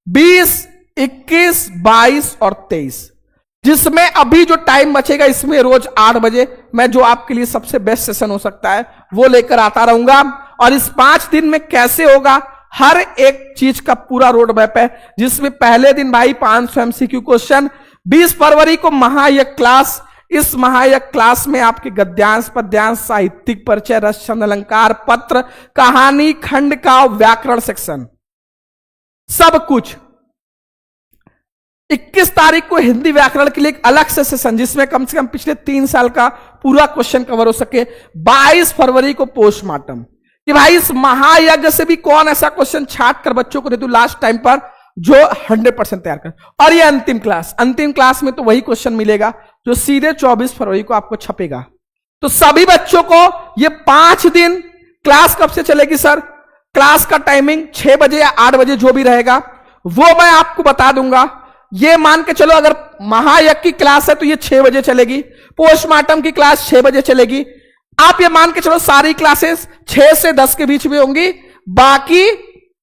[SPEAKER 1] 20, 21, 22 और 23, जिसमें अभी जो टाइम बचेगा इसमें रोज 8 बजे मैं जो आपके लिए सबसे बेस्ट सेशन हो सकता है वो लेकर आता रहूंगा। और इस 5 दिन में कैसे होगा, हर एक चीज का पूरा रोड मैप है, जिसमें पहले दिन भाई 500 एमसीक्यू क्वेश्चन। 20 फरवरी को महायज्ञ क्लास। इस महायज्ञ क्लास में आपके गद्यांश पद्यांश, साहित्यिक परिचय, रस छंद अलंकार, पत्र, कहानी, खंड का, व्याकरण सेक्शन, सब कुछ। 21 तारीख को हिंदी व्याकरण के लिए एक अलग से सेशन, जिसमें कम से कम पिछले 3 साल का पूरा क्वेश्चन कवर हो सके। 22 फरवरी को पोस्टमार्टम, कि भाई इस महायज्ञ से भी कौन ऐसा क्वेश्चन छाट कर बच्चों को दे दूं लास्ट टाइम पर जो 100% तैयार कर। और ये अंतिम क्लास में तो वही क्वेश्चन मिलेगा जो सीधे 24 फरवरी को आपको छपेगा। तो सभी बच्चों को ये 5 दिन क्लास कब से चलेगी सर? क्लास का टाइमिंग 6 बजे या 8 बजे जो भी रहेगा वो मैं आपको बता दूंगा। ये मान के चलो अगर महायज्ञ की क्लास है तो ये 6 बजे चलेगी, पोस्टमार्टम की क्लास 6 बजे चलेगी। आप ये मान के चलो सारी क्लासेस 6 से 10 के बीच में होंगी। बाकी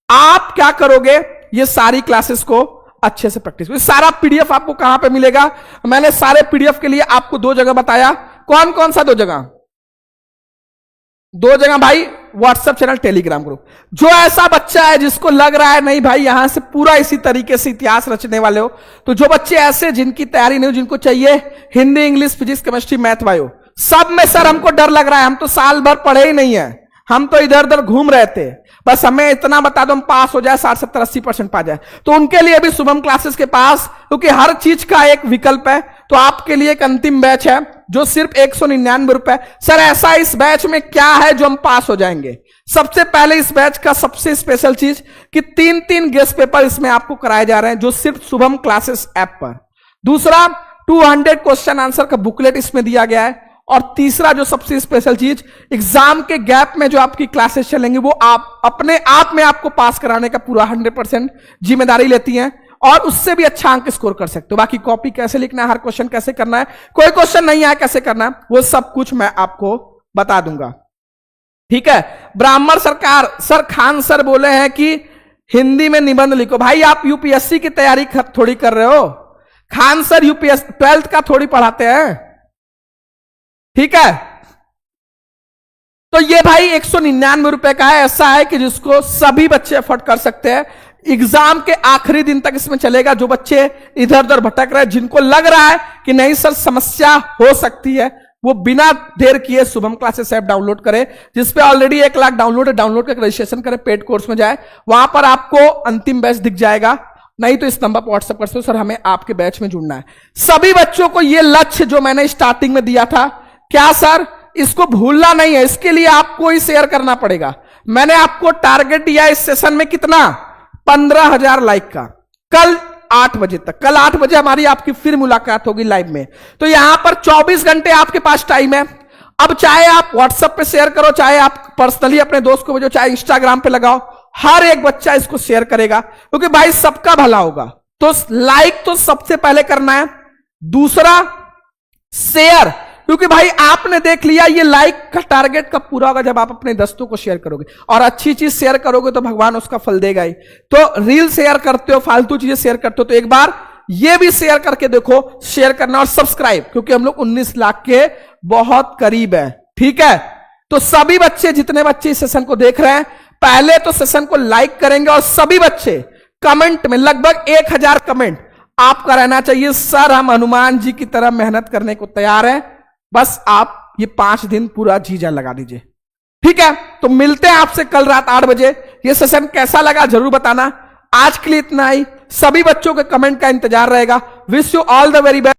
[SPEAKER 1] आप क्या करोगे, ये सारी क्लासेस को अच्छे से प्रैक्टिस करो। सारा पीडीएफ आपको कहां पे मिलेगा? मैंने सारे पीडीएफ के लिए आपको 2 जगह बताया। कौन कौन सा 2 जगह? 2 जगह भाई, व्हाट्सएप चैनल, टेलीग्राम ग्रुप। जो ऐसा बच्चा है जिसको लग रहा है नहीं भाई यहां से पूरा इसी तरीके से इतिहास रचने वाले हो, तो जो बच्चे ऐसे जिनकी तैयारी नहीं हो, जिनको चाहिए Hindi, English, physics, chemistry, math, bio, सब में सर हमको डर लग रहा है, हम तो साल भर पढ़े ही नहीं है, हम तो इधर उधर घूम रहे थे, बस हमें इतना बता दो हम पास हो जाए, 60, 70, 80% पा जाए, तो उनके लिए भी शुभम क्लासेस के पास, क्योंकि हर चीज का एक विकल्प है, तो आपके लिए एक अंतिम बैच है जो सिर्फ 199 रुपए। सर ऐसा इस बैच में क्या है जो हम पास हो जाएंगे? सबसे पहले इस बैच का सबसे स्पेशल चीज कि 3 गेस्ट पेपर इसमें आपको कराए जा रहे हैं जो सिर्फ शुभम क्लासेस ऐप पर। दूसरा, 200 क्वेश्चन आंसर का बुकलेट इसमें दिया गया है, और तीसरा जो सबसे स्पेशल चीज, एग्जाम के गैप में जो आपकी क्लासेस चलेंगी वो आप अपने आप में आपको पास कराने का पूरा 100% जिम्मेदारी लेती हैं और उससे भी अच्छा अंक स्कोर कर सकते हो। बाकी कॉपी कैसे लिखना है, हर क्वेश्चन कैसे करना है, कोई क्वेश्चन नहीं आया कैसे करना है, वो सब कुछ मैं आपको बता दूंगा। ठीक है। ब्राह्मण सरकार सर खान सर बोले हैं कि हिंदी में निबंध लिखो। भाई आप यूपीएससी की तैयारी थोड़ी कर रहे हो, खान सर यूपीएससी 12th का थोड़ी पढ़ाते हैं। ठीक है। तो ये भाई 199 रुपए का है, ऐसा है कि जिसको सभी बच्चे अफोर्ड कर सकते हैं। एग्जाम के आखिरी दिन तक इसमें चलेगा। जो बच्चे इधर उधर भटक रहे हैं, जिनको लग रहा है कि नहीं सर समस्या हो सकती है, वो बिना देर किए शुभम क्लासेस ऐप डाउनलोड करें, जिसपे ऑलरेडी 1 लाख डाउनलोड है। डाउनलोड करके रजिस्ट्रेशन करें, पेड कोर्स में जाए, वहां पर आपको अंतिम बैच दिख जाएगा। नहीं तो इस नंबर पर व्हाट्सएप कर सकते हो, सर हमें आपके बैच में जुड़ना है। सभी बच्चों को ये लक्ष्य जो मैंने स्टार्टिंग में दिया था, क्या सर इसको भूलना नहीं है, इसके लिए आपको ही शेयर करना पड़ेगा। मैंने आपको टारगेट दिया इस सेशन में कितना, 15,000 लाइक का। कल 8 बजे तक, कल 8 बजे हमारी आपकी फिर मुलाकात होगी लाइव में। तो यहां पर 24 घंटे आपके पास टाइम है। अब चाहे आप व्हाट्सएप पे शेयर करो, चाहे आप पर्सनली अपने दोस्त को भेजो, चाहे इंस्टाग्राम पे लगाओ, हर एक बच्चा इसको शेयर करेगा, क्योंकि भाई सबका भला होगा। तो लाइक तो सबसे पहले करना है, दूसरा शेयर, क्योंकि भाई आपने देख लिया ये लाइक का टारगेट कब पूरा होगा, जब आप अपने दोस्तों को शेयर करोगे। और अच्छी चीज शेयर करोगे तो भगवान उसका फल देगा ही। तो रील शेयर करते हो, फालतू चीजें शेयर करते हो, तो एक बार ये भी शेयर करके देखो, शेयर करना और सब्सक्राइब, क्योंकि हम लोग 19 लाख के बहुत करीब है। ठीक है। तो सभी बच्चे, जितने बच्चे इस सेशन को देख रहे हैं, पहले तो सेशन को लाइक करेंगे और सभी बच्चे कमेंट में, लगभग 1000 कमेंट आपका रहना चाहिए, सर हम हनुमान जी की तरह मेहनत करने को तैयार हैं, बस आप ये 5 दिन पूरा जी जान लगा दीजिए। ठीक है। तो मिलते हैं आपसे कल रात 8 बजे। ये सेशन कैसा लगा जरूर बताना। आज के लिए इतना ही। सभी बच्चों के कमेंट का इंतजार रहेगा। Wish you all the very best.